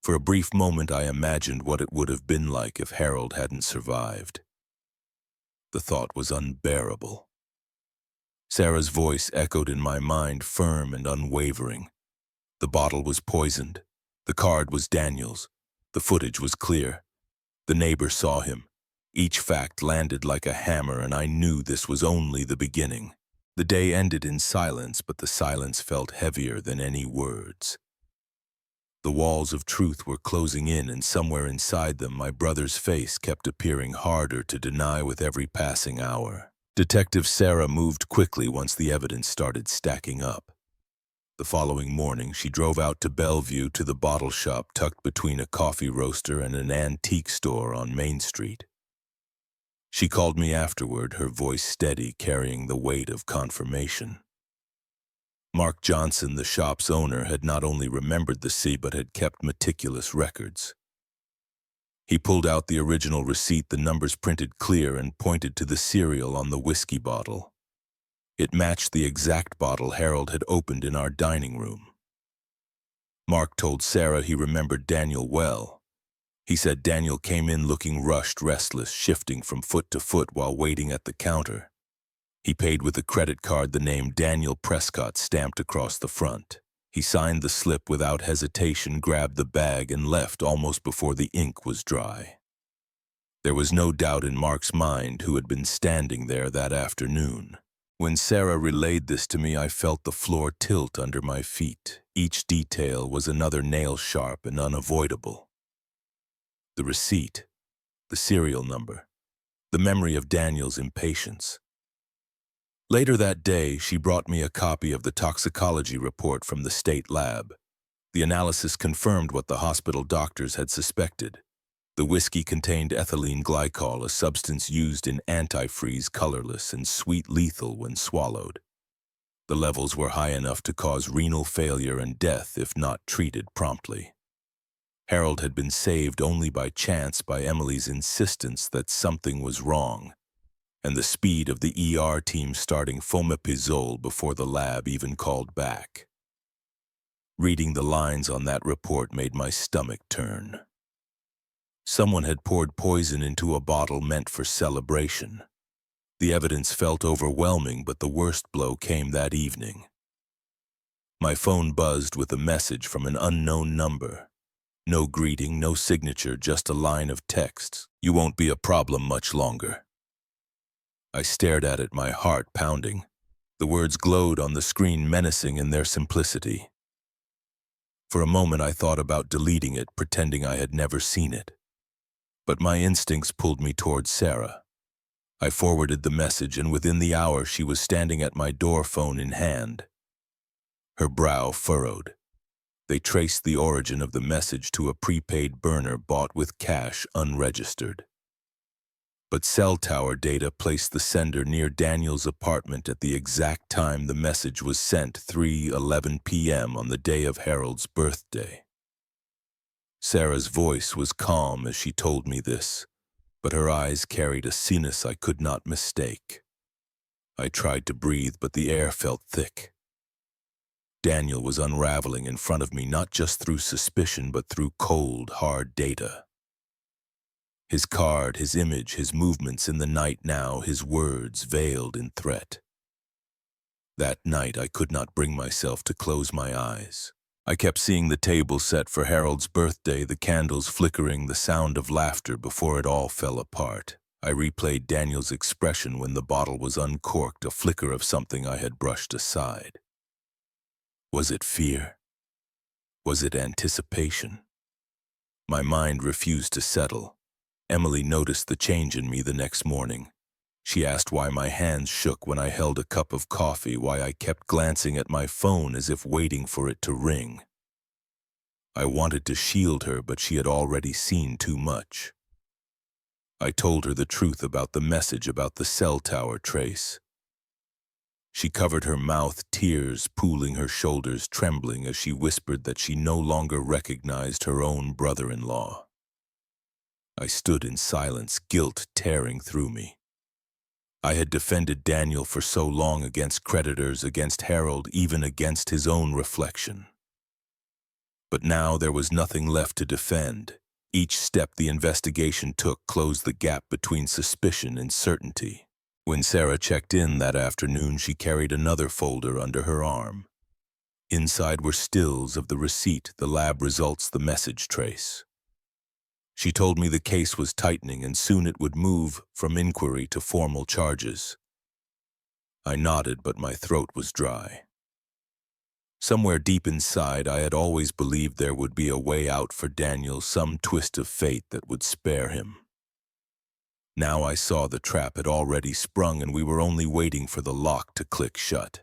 For a brief moment, I imagined what it would have been like if Harold hadn't survived. The thought was unbearable. Sarah's voice echoed in my mind, firm and unwavering. The bottle was poisoned. The card was Daniel's. The footage was clear. The neighbor saw him. Each fact landed like a hammer, and I knew this was only the beginning. The day ended in silence, but the silence felt heavier than any words. The walls of truth were closing in, and somewhere inside them, my brother's face kept appearing harder to deny with every passing hour. Detective Sarah moved quickly once the evidence started stacking up. The following morning, she drove out to Bellevue to the bottle shop tucked between a coffee roaster and an antique store on Main Street. She called me afterward, her voice steady, carrying the weight of confirmation. Mark Johnson, the shop's owner, had not only remembered the sea but had kept meticulous records. He pulled out the original receipt, the numbers printed clear, and pointed to the serial on the whiskey bottle. It matched the exact bottle Harold had opened in our dining room. Mark told Sarah he remembered Daniel well. He said Daniel came in looking rushed, restless, shifting from foot to foot while waiting at the counter. He paid with a credit card, the name Daniel Prescott stamped across the front. He signed the slip without hesitation, grabbed the bag, and left almost before the ink was dry. There was no doubt in Mark's mind who had been standing there that afternoon. When Sarah relayed this to me, I felt the floor tilt under my feet. Each detail was another nail sharp and unavoidable. The receipt, the serial number, the memory of Daniel's impatience. Later that day, she brought me a copy of the toxicology report from the state lab. The analysis confirmed what the hospital doctors had suspected. The whiskey contained ethylene glycol, a substance used in antifreeze, colorless and sweet, lethal when swallowed. The levels were high enough to cause renal failure and death if not treated promptly. Harold had been saved only by chance by Emily's insistence that something was wrong, and the speed of the ER team starting fomepizole before the lab even called back. Reading the lines on that report made my stomach turn. Someone had poured poison into a bottle meant for celebration. The evidence felt overwhelming, but the worst blow came that evening. My phone buzzed with a message from an unknown number. No greeting, no signature, just a line of text. "You won't be a problem much longer." I stared at it, my heart pounding. The words glowed on the screen, menacing in their simplicity. For a moment I thought about deleting it, pretending I had never seen it. But my instincts pulled me towards Sarah. I forwarded the message, and within the hour she was standing at my door, phone in hand. Her brow furrowed. They traced the origin of the message to a prepaid burner bought with cash, unregistered. But cell tower data placed the sender near Daniel's apartment at the exact time the message was sent, 3:11 p.m. on the day of Harold's birthday. Sarah's voice was calm as she told me this, but her eyes carried a cynicism I could not mistake. I tried to breathe, but the air felt thick. Daniel was unraveling in front of me, not just through suspicion, but through cold, hard data. His card, his image, his movements in the night now, his words veiled in threat. That night I could not bring myself to close my eyes. I kept seeing the table set for Harold's birthday, the candles flickering, the sound of laughter before it all fell apart. I replayed Daniel's expression when the bottle was uncorked, a flicker of something I had brushed aside. Was it fear? Was it anticipation? My mind refused to settle. Emily noticed the change in me the next morning. She asked why my hands shook when I held a cup of coffee, why I kept glancing at my phone as if waiting for it to ring. I wanted to shield her, but she had already seen too much. I told her the truth about the message, about the cell tower trace. She covered her mouth, tears pooling her shoulders, trembling as she whispered that she no longer recognized her own brother-in-law. I stood in silence, guilt tearing through me. I had defended Daniel for so long against creditors, against Harold, even against his own reflection. But now there was nothing left to defend. Each step the investigation took closed the gap between suspicion and certainty. When Sarah checked in that afternoon, she carried another folder under her arm. Inside were stills of the receipt, the lab results, the message trace. She told me the case was tightening and soon it would move from inquiry to formal charges. I nodded, but my throat was dry. Somewhere deep inside, I had always believed there would be a way out for Daniel, some twist of fate that would spare him. Now I saw the trap had already sprung and we were only waiting for the lock to click shut.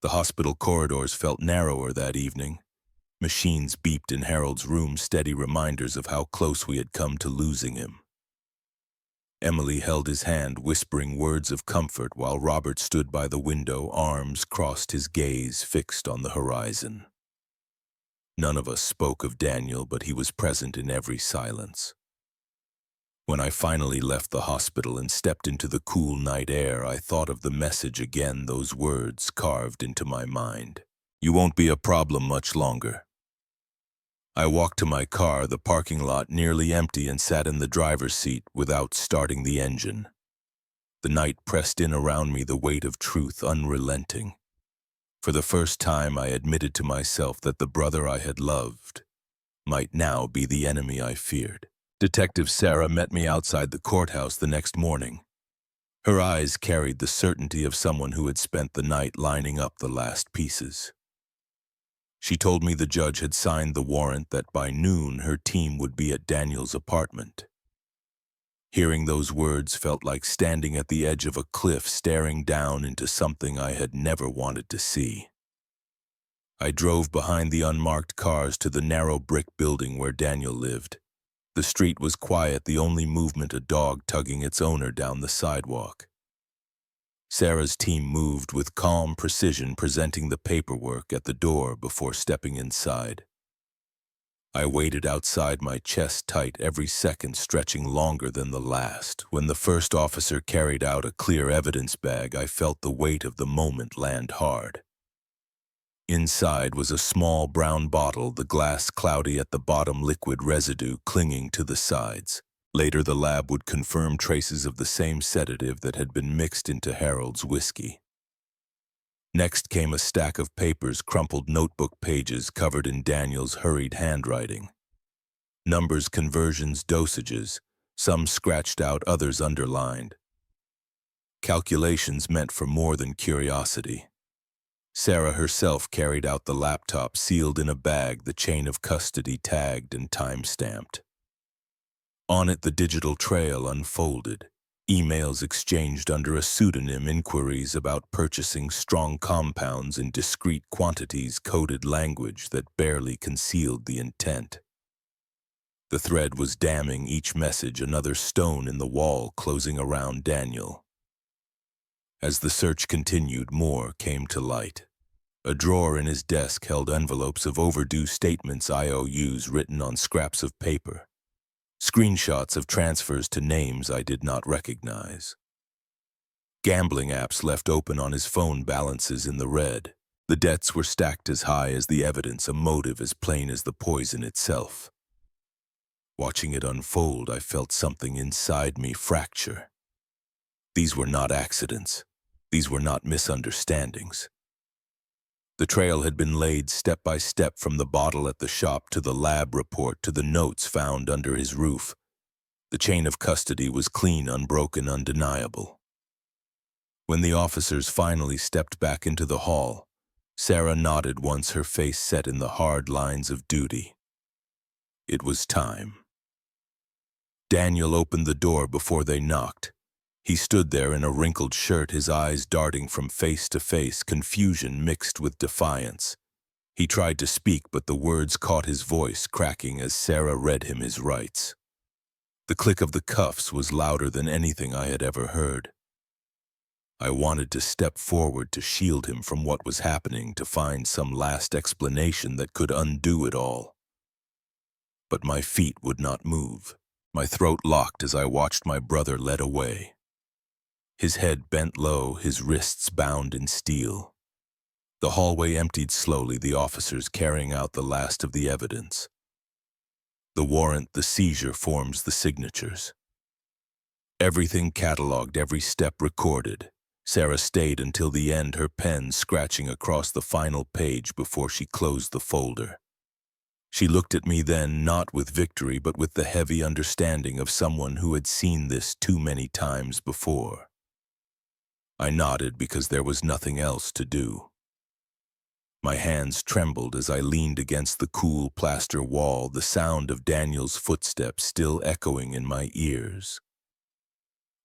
The hospital corridors felt narrower that evening. Machines beeped in Harold's room, steady reminders of how close we had come to losing him. Emily held his hand, whispering words of comfort, while Robert stood by the window, arms crossed, his gaze fixed on the horizon. None of us spoke of Daniel, but he was present in every silence. When I finally left the hospital and stepped into the cool night air, I thought of the message again, those words carved into my mind. You won't be a problem much longer. I walked to my car, the parking lot nearly empty, and sat in the driver's seat without starting the engine. The night pressed in around me, the weight of truth unrelenting. For the first time, I admitted to myself that the brother I had loved might now be the enemy I feared. Detective Sarah met me outside the courthouse the next morning. Her eyes carried the certainty of someone who had spent the night lining up the last pieces. She told me the judge had signed the warrant, that by noon her team would be at Daniel's apartment. Hearing those words felt like standing at the edge of a cliff, staring down into something I had never wanted to see. I drove behind the unmarked cars to the narrow brick building where Daniel lived. The street was quiet, the only movement a dog tugging its owner down the sidewalk. Sarah's team moved with calm precision, presenting the paperwork at the door before stepping inside. I waited outside, my chest tight, every second stretching longer than the last. When the first officer carried out a clear evidence bag, I felt the weight of the moment land hard. Inside was a small brown bottle, the glass cloudy at the bottom, liquid residue clinging to the sides. Later, the lab would confirm traces of the same sedative that had been mixed into Harold's whiskey. Next came a stack of papers, crumpled notebook pages covered in Daniel's hurried handwriting. Numbers, conversions, dosages, some scratched out, others underlined. Calculations meant for more than curiosity. Sarah herself carried out the laptop, sealed in a bag, the chain of custody tagged and time-stamped. On it, the digital trail unfolded. Emails exchanged under a pseudonym, inquiries about purchasing strong compounds in discrete quantities, coded language that barely concealed the intent. The thread was damning, each message another stone in the wall closing around Daniel. As the search continued, more came to light. A drawer in his desk held envelopes of overdue statements, IOUs written on scraps of paper. Screenshots of transfers to names I did not recognize. Gambling apps left open on his phone, balances in the red. The debts were stacked as high as the evidence, a motive as plain as the poison itself. Watching it unfold, I felt something inside me fracture. These were not accidents. These were not misunderstandings. The trail had been laid step by step, from the bottle at the shop to the lab report to the notes found under his roof. The chain of custody was clean, unbroken, undeniable. When the officers finally stepped back into the hall, Sarah nodded once, her face set in the hard lines of duty. It was time. Daniel opened the door before they knocked. He stood there in a wrinkled shirt, his eyes darting from face to face, confusion mixed with defiance. He tried to speak, but the words caught his voice, cracking as Sarah read him his rights. The click of the cuffs was louder than anything I had ever heard. I wanted to step forward to shield him from what was happening, to find some last explanation that could undo it all. But my feet would not move. My throat locked as I watched my brother led away. His head bent low, his wrists bound in steel. The hallway emptied slowly, the officers carrying out the last of the evidence. The warrant, the seizure forms, the signatures. Everything catalogued, every step recorded. Sarah stayed until the end, her pen scratching across the final page before she closed the folder. She looked at me then, not with victory, but with the heavy understanding of someone who had seen this too many times before. I nodded because there was nothing else to do. My hands trembled as I leaned against the cool plaster wall, the sound of Daniel's footsteps still echoing in my ears.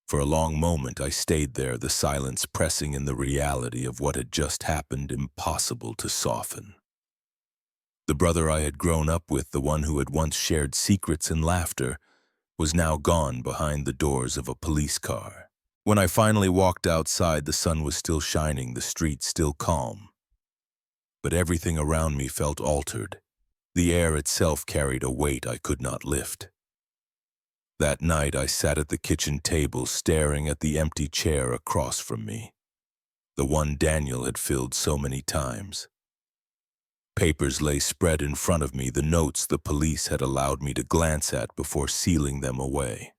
For a long moment I stayed there, the silence pressing in, the reality of what had just happened impossible to soften. The brother I had grown up with, the one who had once shared secrets and laughter, was now gone behind the doors of a police car. When I finally walked outside, the sun was still shining, the street still calm. But everything around me felt altered. The air itself carried a weight I could not lift. That night I sat at the kitchen table staring at the empty chair across from me, the one Daniel had filled so many times. Papers lay spread in front of me, the notes the police had allowed me to glance at before sealing them away.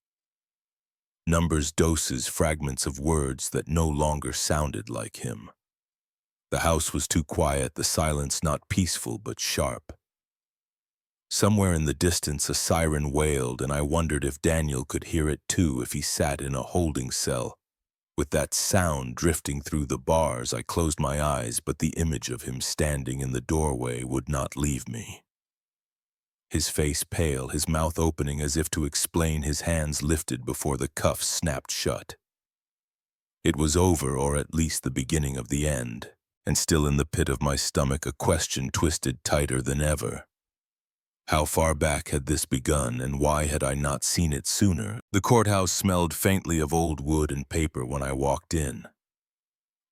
Numbers, doses, fragments of words that no longer sounded like him. The house was too quiet, the silence not peaceful but sharp. Somewhere in the distance a siren wailed, and I wondered if Daniel could hear it too if he sat in a holding cell. With that sound drifting through the bars, I closed my eyes, but the image of him standing in the doorway would not leave me. His face pale, his mouth opening as if to explain, his hands lifted before the cuffs snapped shut. It was over, or at least the beginning of the end, and still in the pit of my stomach a question twisted tighter than ever. How far back had this begun, and why had I not seen it sooner? The courthouse smelled faintly of old wood and paper when I walked in.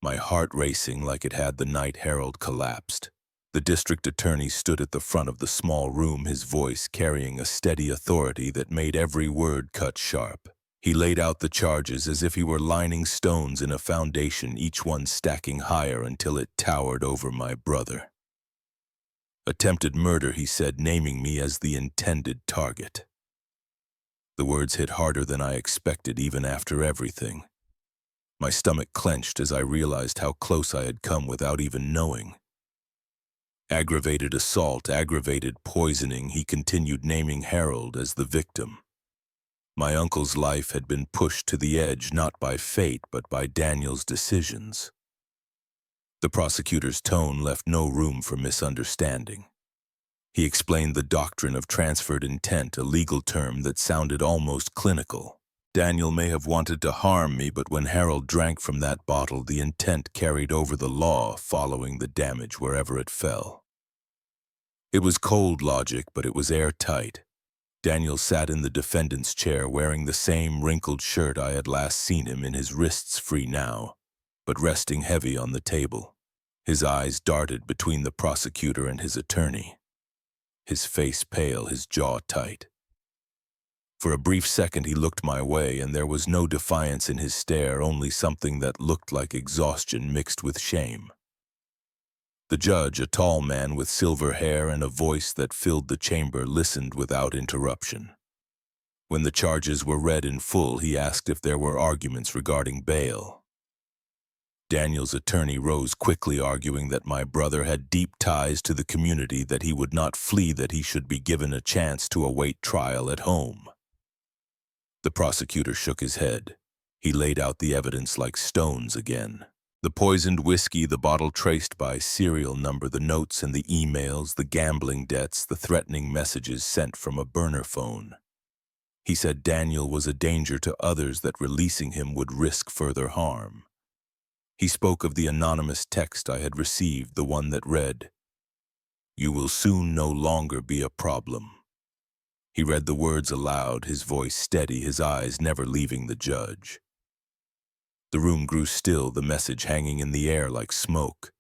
My heart racing like it had the night Herald collapsed. The district attorney stood at the front of the small room, his voice carrying a steady authority that made every word cut sharp. He laid out the charges as if he were lining stones in a foundation, each one stacking higher until it towered over my brother. Attempted murder, he said, naming me as the intended target. The words hit harder than I expected, even after everything. My stomach clenched as I realized how close I had come without even knowing. Aggravated assault, aggravated poisoning, he continued, naming Harold as the victim. My uncle's life had been pushed to the edge not by fate but by Daniel's decisions. The prosecutor's tone left no room for misunderstanding. He explained the doctrine of transferred intent, a legal term that sounded almost clinical. Daniel may have wanted to harm me, but when Harold drank from that bottle, the intent carried over the law, following the damage wherever it fell. It was cold logic, but it was airtight. Daniel sat in the defendant's chair wearing the same wrinkled shirt I had last seen him in, his wrists free now, but resting heavy on the table. His eyes darted between the prosecutor and his attorney. His face pale, his jaw tight. For a brief second he looked my way, and there was no defiance in his stare, only something that looked like exhaustion mixed with shame. The judge, a tall man with silver hair and a voice that filled the chamber, listened without interruption. When the charges were read in full, he asked if there were arguments regarding bail. Daniel's attorney rose quickly, arguing that my brother had deep ties to the community, that he would not flee, that he should be given a chance to await trial at home. The prosecutor shook his head. He laid out the evidence like stones again. The poisoned whiskey, the bottle traced by serial number, the notes and the emails, the gambling debts, the threatening messages sent from a burner phone. He said Daniel was a danger to others, that releasing him would risk further harm. He spoke of the anonymous text I had received, the one that read, "You will soon no longer be a problem." He read the words aloud, his voice steady, his eyes never leaving the judge. The room grew still, the message hanging in the air like smoke.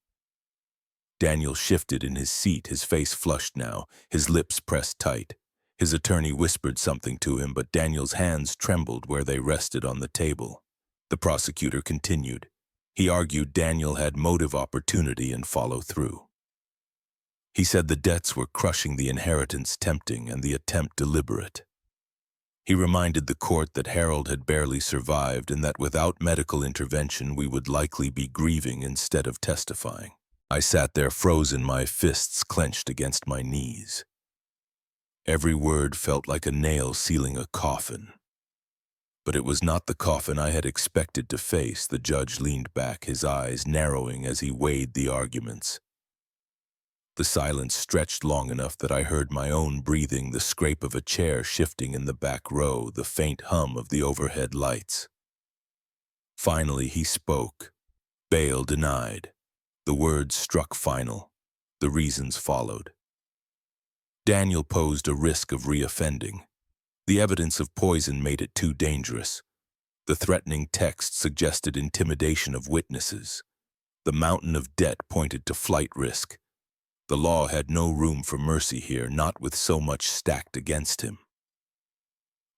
Daniel shifted in his seat, his face flushed now, his lips pressed tight. His attorney whispered something to him, but Daniel's hands trembled where they rested on the table. The prosecutor continued. He argued Daniel had motive, opportunity, and follow through. He said the debts were crushing, the inheritance tempting, and the attempt deliberate. He reminded the court that Harold had barely survived, and that without medical intervention we would likely be grieving instead of testifying. I sat there frozen, my fists clenched against my knees. Every word felt like a nail sealing a coffin. But it was not the coffin I had expected to face. The judge leaned back, his eyes narrowing as he weighed the arguments. The silence stretched long enough that I heard my own breathing, the scrape of a chair shifting in the back row, the faint hum of the overhead lights. Finally he spoke. Bail denied. The words struck final. The reasons followed. Daniel posed a risk of reoffending. The evidence of poison made it too dangerous. The threatening text suggested intimidation of witnesses. The mountain of debt pointed to flight risk. The law had no room for mercy here, not with so much stacked against him.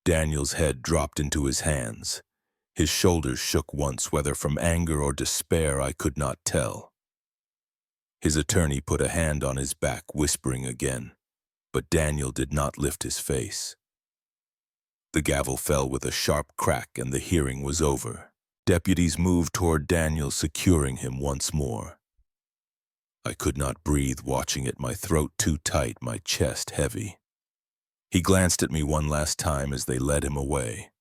Daniel's head dropped into his hands. His shoulders shook once, whether from anger or despair I could not tell. His attorney put a hand on his back, whispering again, but Daniel did not lift his face. The gavel fell with a sharp crack and the hearing was over. Deputies moved toward Daniel, securing him once more. I could not breathe, watching it, my throat too tight, my chest heavy. He glanced at me one last time as they led him away.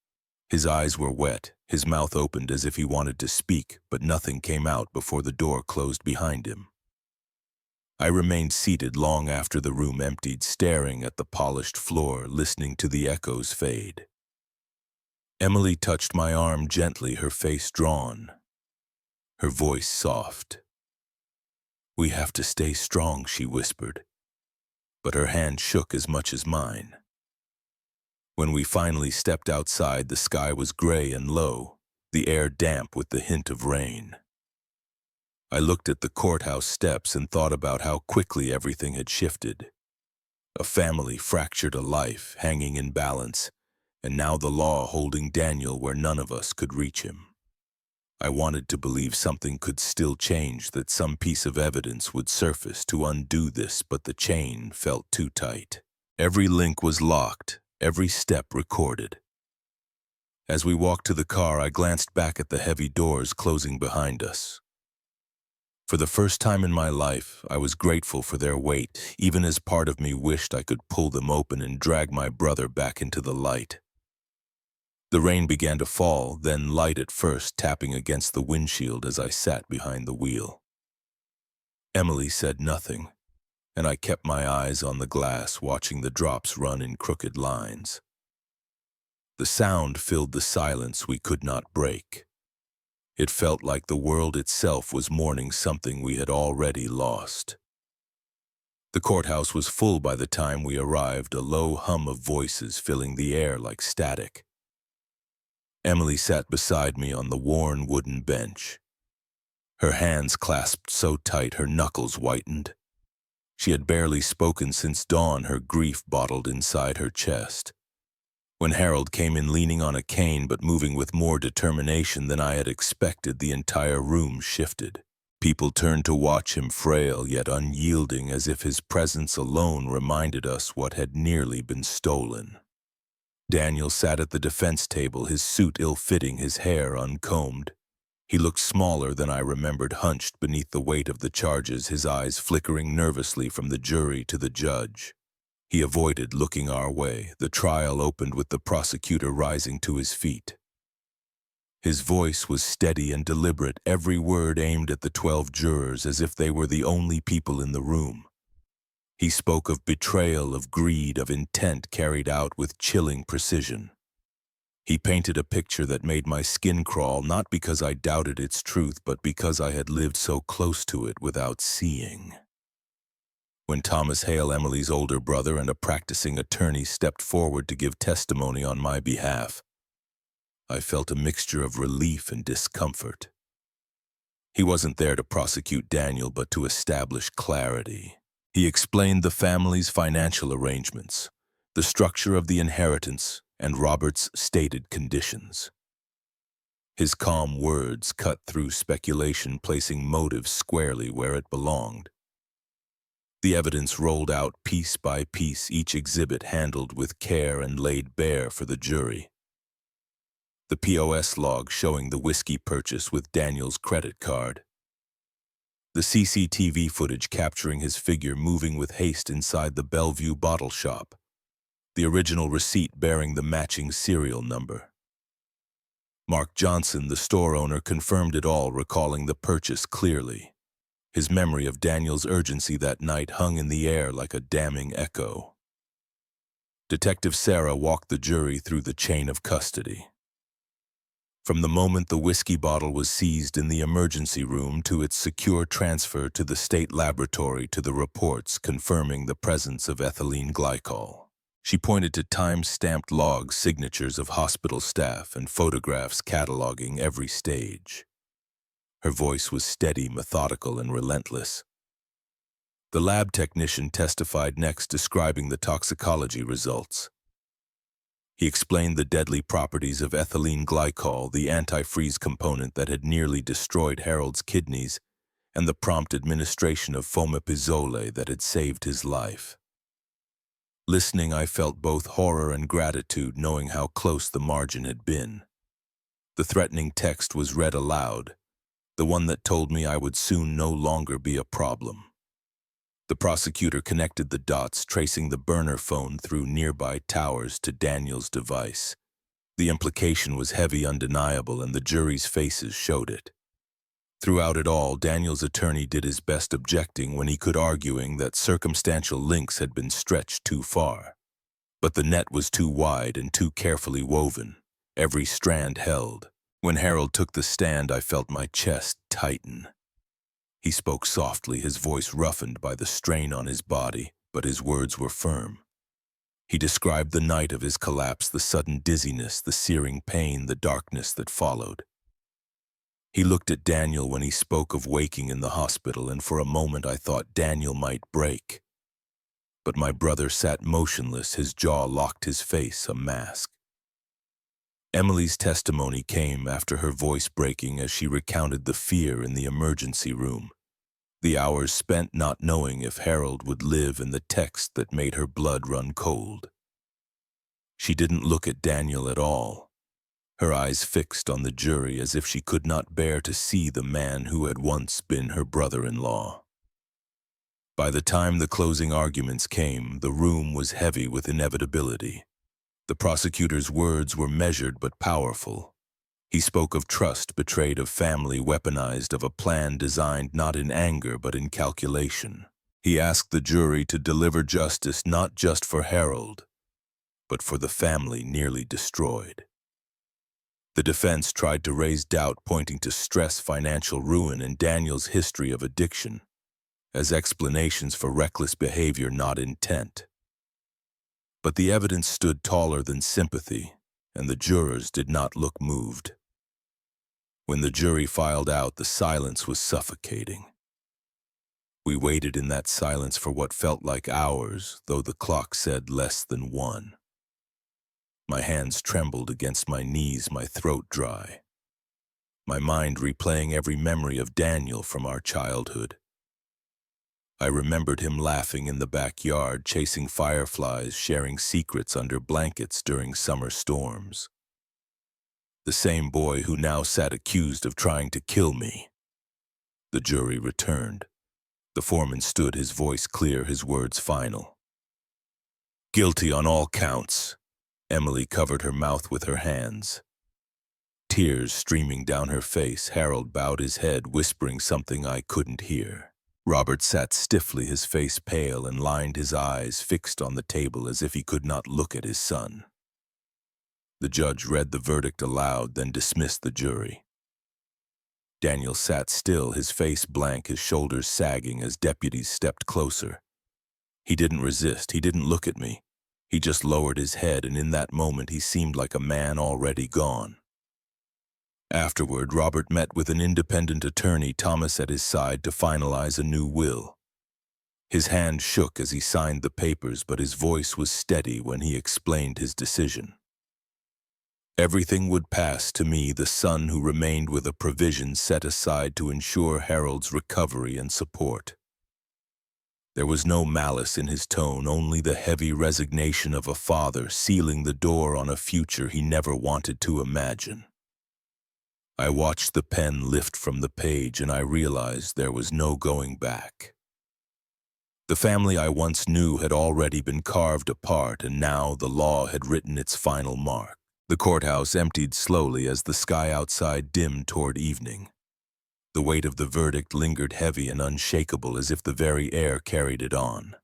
His eyes were wet, his mouth opened as if he wanted to speak, but nothing came out before the door closed behind him. I remained seated long after the room emptied, staring at the polished floor, listening to the echoes fade. Emily touched my arm gently, her face drawn, her voice soft. "We have to stay strong," she whispered, but her hand shook as much as mine. When we finally stepped outside, the sky was gray and low, the air damp with the hint of rain. I looked at the courthouse steps and thought about how quickly everything had shifted. A family fractured, a life hanging in balance, and now the law holding Daniel where none of us could reach him. I wanted to believe something could still change, that some piece of evidence would surface to undo this, but the chain felt too tight. Every link was locked, every step recorded. As we walked to the car, I glanced back at the heavy doors closing behind us. For the first time in my life, I was grateful for their weight, even as part of me wished I could pull them open and drag my brother back into the light. The rain began to fall, then light at first, tapping against the windshield as I sat behind the wheel. Emily said nothing, and I kept my eyes on the glass, watching the drops run in crooked lines. The sound filled the silence we could not break. It felt like the world itself was mourning something we had already lost. The courthouse was full by the time we arrived, a low hum of voices filling the air like static. Emily sat beside me on the worn wooden bench. Her hands clasped so tight her knuckles whitened. She had barely spoken since dawn, her grief bottled inside her chest. When Harold came in leaning on a cane but moving with more determination than I had expected, the entire room shifted. People turned to watch him, frail yet unyielding, as if his presence alone reminded us what had nearly been stolen. Daniel sat at the defense table, his suit ill-fitting, his hair uncombed. He looked smaller than I remembered, hunched beneath the weight of the charges, his eyes flickering nervously from the jury to the judge. He avoided looking our way. The trial opened with the prosecutor rising to his feet. His voice was steady and deliberate, every word aimed at the 12 jurors as if they were the only people in the room. He spoke of betrayal, of greed, of intent carried out with chilling precision. He painted a picture that made my skin crawl, not because I doubted its truth, but because I had lived so close to it without seeing. When Thomas Hale, Emily's older brother and a practicing attorney, stepped forward to give testimony on my behalf, I felt a mixture of relief and discomfort. He wasn't there to prosecute Daniel, but to establish clarity. He explained the family's financial arrangements, the structure of the inheritance, and Robert's stated conditions. His calm words cut through speculation, placing motive squarely where it belonged. The evidence rolled out piece by piece, each exhibit handled with care and laid bare for the jury. The POS log showing the whiskey purchase with Daniel's credit card. The CCTV footage capturing his figure moving with haste inside the Bellevue bottle shop. The original receipt bearing the matching serial number. Mark Johnson, the store owner, confirmed it all, recalling the purchase clearly. His memory of Daniel's urgency that night hung in the air like a damning echo. Detective Sarah walked the jury through the chain of custody. From the moment the whiskey bottle was seized in the emergency room to its secure transfer to the state laboratory to the reports confirming the presence of ethylene glycol. She pointed to time-stamped logs, signatures of hospital staff, and photographs cataloging every stage. Her voice was steady, methodical, and relentless. The lab technician testified next, describing the toxicology results. He explained the deadly properties of ethylene glycol, the antifreeze component that had nearly destroyed Harold's kidneys, and the prompt administration of fomepizole that had saved his life. Listening, I felt both horror and gratitude, knowing how close the margin had been. The threatening text was read aloud, the one that told me I would soon no longer be a problem. The prosecutor connected the dots, tracing the burner phone through nearby towers to Daniel's device. The implication was heavy, undeniable, and the jury's faces showed it. Throughout it all, Daniel's attorney did his best, objecting when he could, arguing that circumstantial links had been stretched too far. But the net was too wide and too carefully woven, every strand held. When Harold took the stand, I felt my chest tighten. He spoke softly, his voice roughened by the strain on his body, but his words were firm. He described the night of his collapse, the sudden dizziness, the searing pain, the darkness that followed. He looked at Daniel when he spoke of waking in the hospital, and for a moment I thought Daniel might break. But my brother sat motionless, his jaw locked, his face a mask. Emily's testimony came after her voice breaking as she recounted the fear in the emergency room, the hours spent not knowing if Harold would live, and the text that made her blood run cold. She didn't look at Daniel at all, her eyes fixed on the jury as if she could not bear to see the man who had once been her brother-in-law. By the time the closing arguments came, the room was heavy with inevitability. The prosecutor's words were measured but powerful. He spoke of trust betrayed, of family weaponized, of a plan designed not in anger but in calculation. He asked the jury to deliver justice not just for Harold, but for the family nearly destroyed. The defense tried to raise doubt, pointing to stress, financial ruin, and Daniel's history of addiction as explanations for reckless behavior, not intent. But the evidence stood taller than sympathy, and the jurors did not look moved. When the jury filed out, the silence was suffocating. We waited in that silence for what felt like hours, though the clock said less than one. My hands trembled against my knees, my throat dry, my mind replaying every memory of Daniel from our childhood. I remembered him laughing in the backyard, chasing fireflies, sharing secrets under blankets during summer storms. The same boy who now sat accused of trying to kill me. The jury returned. The foreman stood, his voice clear, his words final. Guilty on all counts. Emily covered her mouth with her hands, tears streaming down her face. Harold bowed his head, whispering something I couldn't hear. Robert sat stiffly, his face pale, and lined his eyes fixed on the table as if he could not look at his son. The judge read the verdict aloud, then dismissed the jury. Daniel sat still, his face blank, his shoulders sagging as deputies stepped closer. He didn't resist, he didn't look at me. He just lowered his head, and in that moment he seemed like a man already gone. Afterward, Robert met with an independent attorney, Thomas, at his side to finalize a new will. His hand shook as he signed the papers, but his voice was steady when he explained his decision. Everything would pass to me, the son who remained, with a provision set aside to ensure Harold's recovery and support. There was no malice in his tone, only the heavy resignation of a father sealing the door on a future he never wanted to imagine. I watched the pen lift from the page, and I realized there was no going back. The family I once knew had already been carved apart, and now the law had written its final mark. The courthouse emptied slowly as the sky outside dimmed toward evening. The weight of the verdict lingered heavy and unshakable, as if the very air carried it on.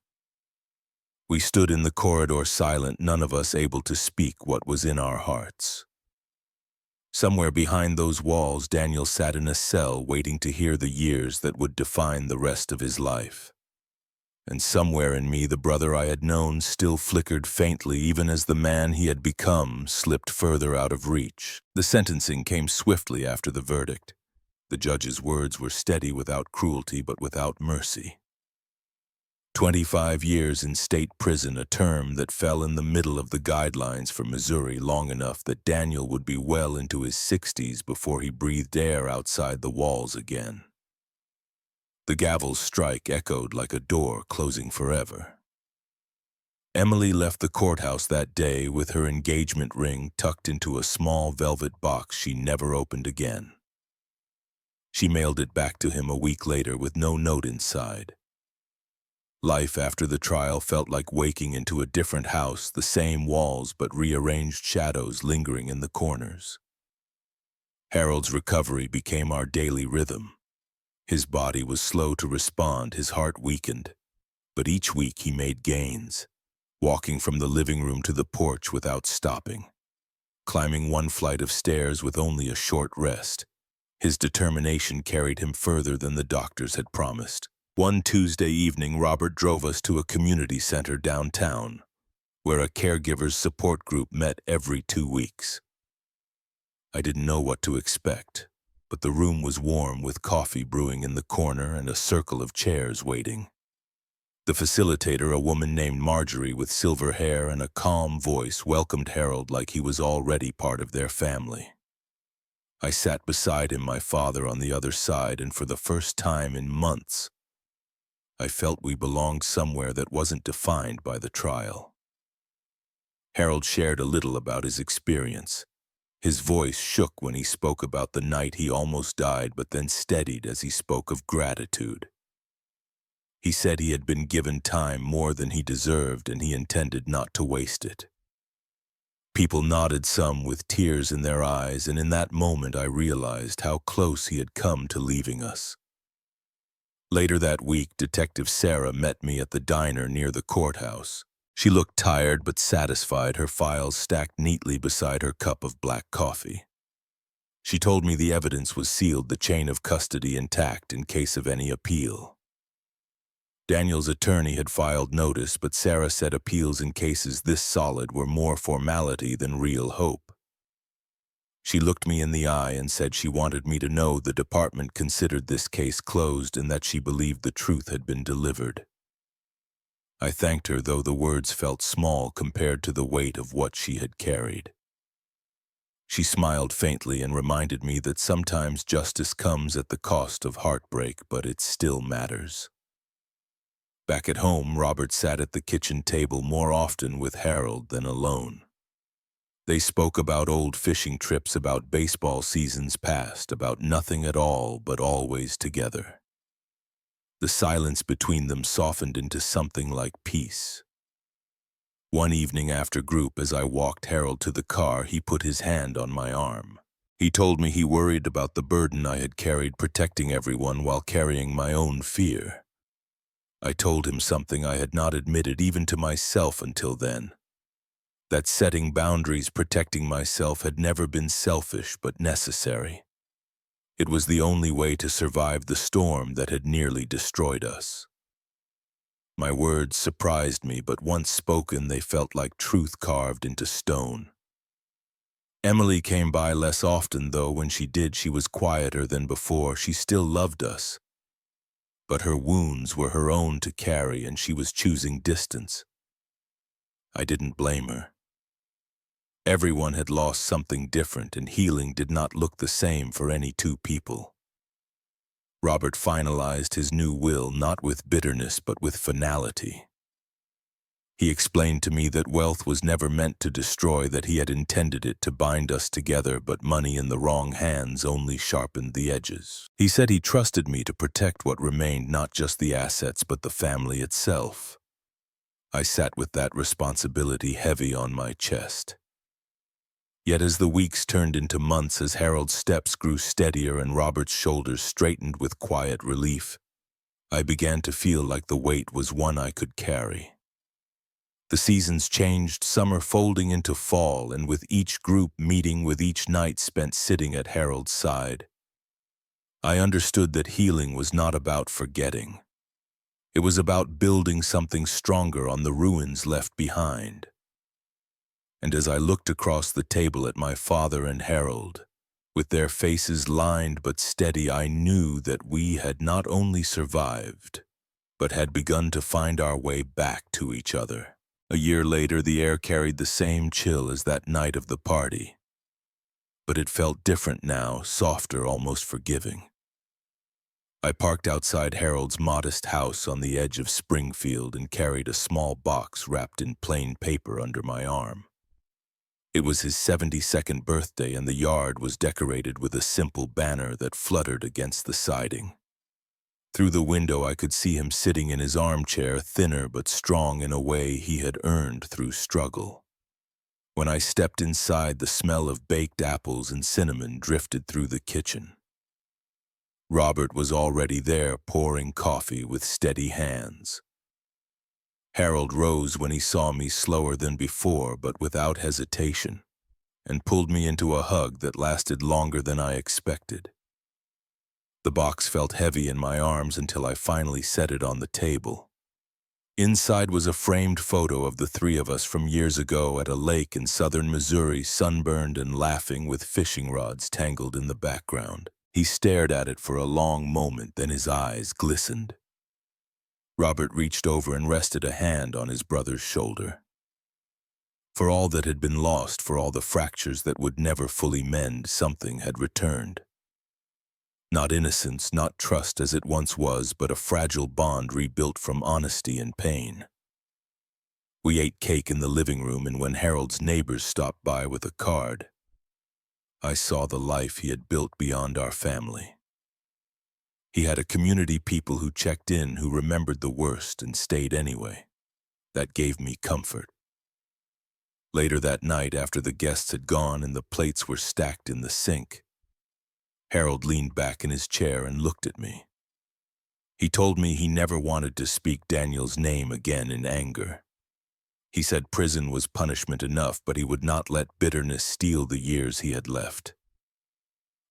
We stood in the corridor silent, none of us able to speak what was in our hearts. Somewhere behind those walls, Daniel sat in a cell, waiting to hear the years that would define the rest of his life. And somewhere in me, the brother I had known still flickered faintly, even as the man he had become slipped further out of reach. The sentencing came swiftly after the verdict. The judge's words were steady, without cruelty but without mercy. 25 years in state prison, a term that fell in the middle of the guidelines for Missouri, long enough that Daniel would be well into his 60s before he breathed air outside the walls again. The gavel's strike echoed like a door closing forever. Emily left the courthouse that day with her engagement ring tucked into a small velvet box she never opened again. She mailed it back to him a week later with no note inside. Life after the trial felt like waking into a different house, the same walls but rearranged shadows lingering in the corners. Harold's recovery became our daily rhythm. His body was slow to respond, his heart weakened, but each week he made gains, walking from the living room to the porch without stopping, climbing one flight of stairs with only a short rest. His determination carried him further than the doctors had promised. One Tuesday evening, Robert drove us to a community center downtown, where a caregiver's support group met every 2 weeks. I didn't know what to expect, but the room was warm with coffee brewing in the corner and a circle of chairs waiting. The facilitator, a woman named Marjorie with silver hair and a calm voice, welcomed Harold like he was already part of their family. I sat beside him, my father on the other side, and for the first time in months, I felt we belonged somewhere that wasn't defined by the trial. Harold shared a little about his experience. His voice shook when he spoke about the night he almost died, but then steadied as he spoke of gratitude. He said he had been given time more than he deserved, and he intended not to waste it. People nodded, some with tears in their eyes, and in that moment I realized how close he had come to leaving us. Later that week, Detective Sarah met me at the diner near the courthouse. She looked tired but satisfied, her files stacked neatly beside her cup of black coffee. She told me the evidence was sealed, the chain of custody intact in case of any appeal. Daniel's attorney had filed notice, but Sarah said appeals in cases this solid were more formality than real hope. She looked me in the eye and said she wanted me to know the department considered this case closed and that she believed the truth had been delivered. I thanked her, though the words felt small compared to the weight of what she had carried. She smiled faintly and reminded me that sometimes justice comes at the cost of heartbreak, but it still matters. Back at home, Robert sat at the kitchen table more often with Harold than alone. They spoke about old fishing trips, about baseball seasons past, about nothing at all, but always together. The silence between them softened into something like peace. One evening after group, as I walked Harold to the car, he put his hand on my arm. He told me he worried about the burden I had carried, protecting everyone while carrying my own fear. I told him something I had not admitted even to myself until then. That setting boundaries, protecting myself, had never been selfish but necessary. It was the only way to survive the storm that had nearly destroyed us. My words surprised me, but once spoken, they felt like truth carved into stone. Emily came by less often, though when she did, she was quieter than before. She still loved us, but her wounds were her own to carry, and she was choosing distance. I didn't blame her. Everyone had lost something different, and healing did not look the same for any two people. Robert finalized his new will not with bitterness but with finality. He explained to me that wealth was never meant to destroy, that he had intended it to bind us together, but money in the wrong hands only sharpened the edges. He said he trusted me to protect what remained, not just the assets but the family itself. I sat with that responsibility heavy on my chest. Yet as the weeks turned into months, as Harold's steps grew steadier and Robert's shoulders straightened with quiet relief, I began to feel like the weight was one I could carry. The seasons changed, summer folding into fall, and with each group meeting, with each night spent sitting at Harold's side, I understood that healing was not about forgetting. It was about building something stronger on the ruins left behind. And as I looked across the table at my father and Harold, with their faces lined but steady, I knew that we had not only survived, but had begun to find our way back to each other. A year later, the air carried the same chill as that night of the party, but it felt different now, softer, almost forgiving. I parked outside Harold's modest house on the edge of Springfield and carried a small box wrapped in plain paper under my arm. It was his 72nd birthday, and the yard was decorated with a simple banner that fluttered against the siding. Through the window, I could see him sitting in his armchair, thinner but strong in a way he had earned through struggle. When I stepped inside, the smell of baked apples and cinnamon drifted through the kitchen. Robert was already there, pouring coffee with steady hands. Harold rose when he saw me, slower than before, but without hesitation, and pulled me into a hug that lasted longer than I expected. The box felt heavy in my arms until I finally set it on the table. Inside was a framed photo of the three of us from years ago at a lake in southern Missouri, sunburned and laughing with fishing rods tangled in the background. He stared at it for a long moment, then his eyes glistened. Robert reached over and rested a hand on his brother's shoulder. For all that had been lost, for all the fractures that would never fully mend, something had returned. Not innocence, not trust as it once was, but a fragile bond rebuilt from honesty and pain. We ate cake in the living room, and when Harold's neighbors stopped by with a card, I saw the life he had built beyond our family. He had a community, people who checked in, who remembered the worst and stayed anyway. That gave me comfort. Later that night, after the guests had gone and the plates were stacked in the sink, Harold leaned back in his chair and looked at me. He told me he never wanted to speak Daniel's name again in anger. He said prison was punishment enough, but he would not let bitterness steal the years he had left.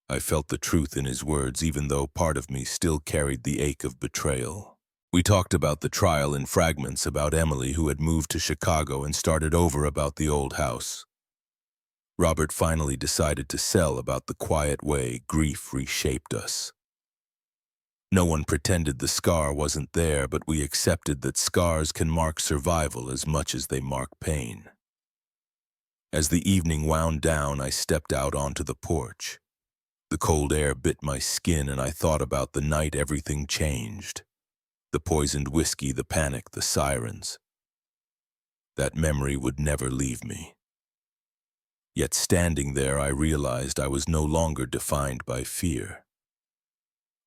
I felt the truth in his words, even though part of me still carried the ache of betrayal. We talked about the trial in fragments, about Emily, who had moved to Chicago and started over, about the old house. Robert finally decided to sell, about the quiet way grief reshaped us. No one pretended the scar wasn't there, but we accepted that scars can mark survival as much as they mark pain. As the evening wound down, I stepped out onto the porch. The cold air bit my skin, and I thought about the night everything changed. The poisoned whiskey, the panic, the sirens. That memory would never leave me. Yet standing there, I realized I was no longer defined by fear.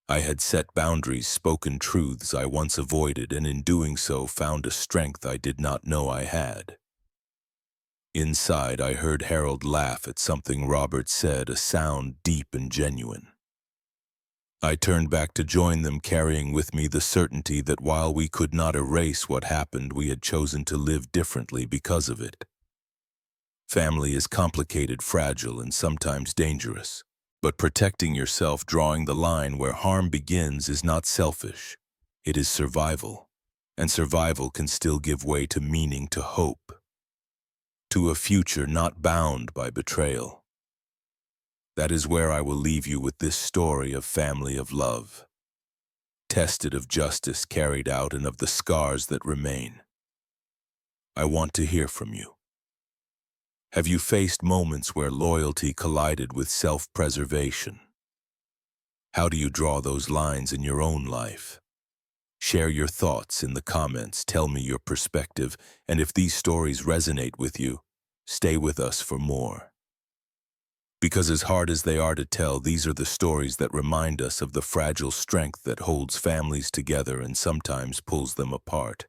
I had set boundaries, spoken truths I once avoided, and in doing so found a strength I did not know I had. Inside, I heard Harold laugh at something Robert said, a sound deep and genuine. I turned back to join them, carrying with me the certainty that while we could not erase what happened, we had chosen to live differently because of it. Family is complicated, fragile, and sometimes dangerous. But protecting yourself, drawing the line where harm begins, is not selfish. It is survival. And survival can still give way to meaning, to hope, to a future not bound by betrayal. That is where I will leave you with this story of family, of love, tested, of justice carried out, and of the scars that remain. I want to hear from you. Have you faced moments where loyalty collided with self-preservation? How do you draw those lines in your own life? Share your thoughts in the comments, tell me your perspective, and if these stories resonate with you, stay with us for more. Because as hard as they are to tell, these are the stories that remind us of the fragile strength that holds families together and sometimes pulls them apart.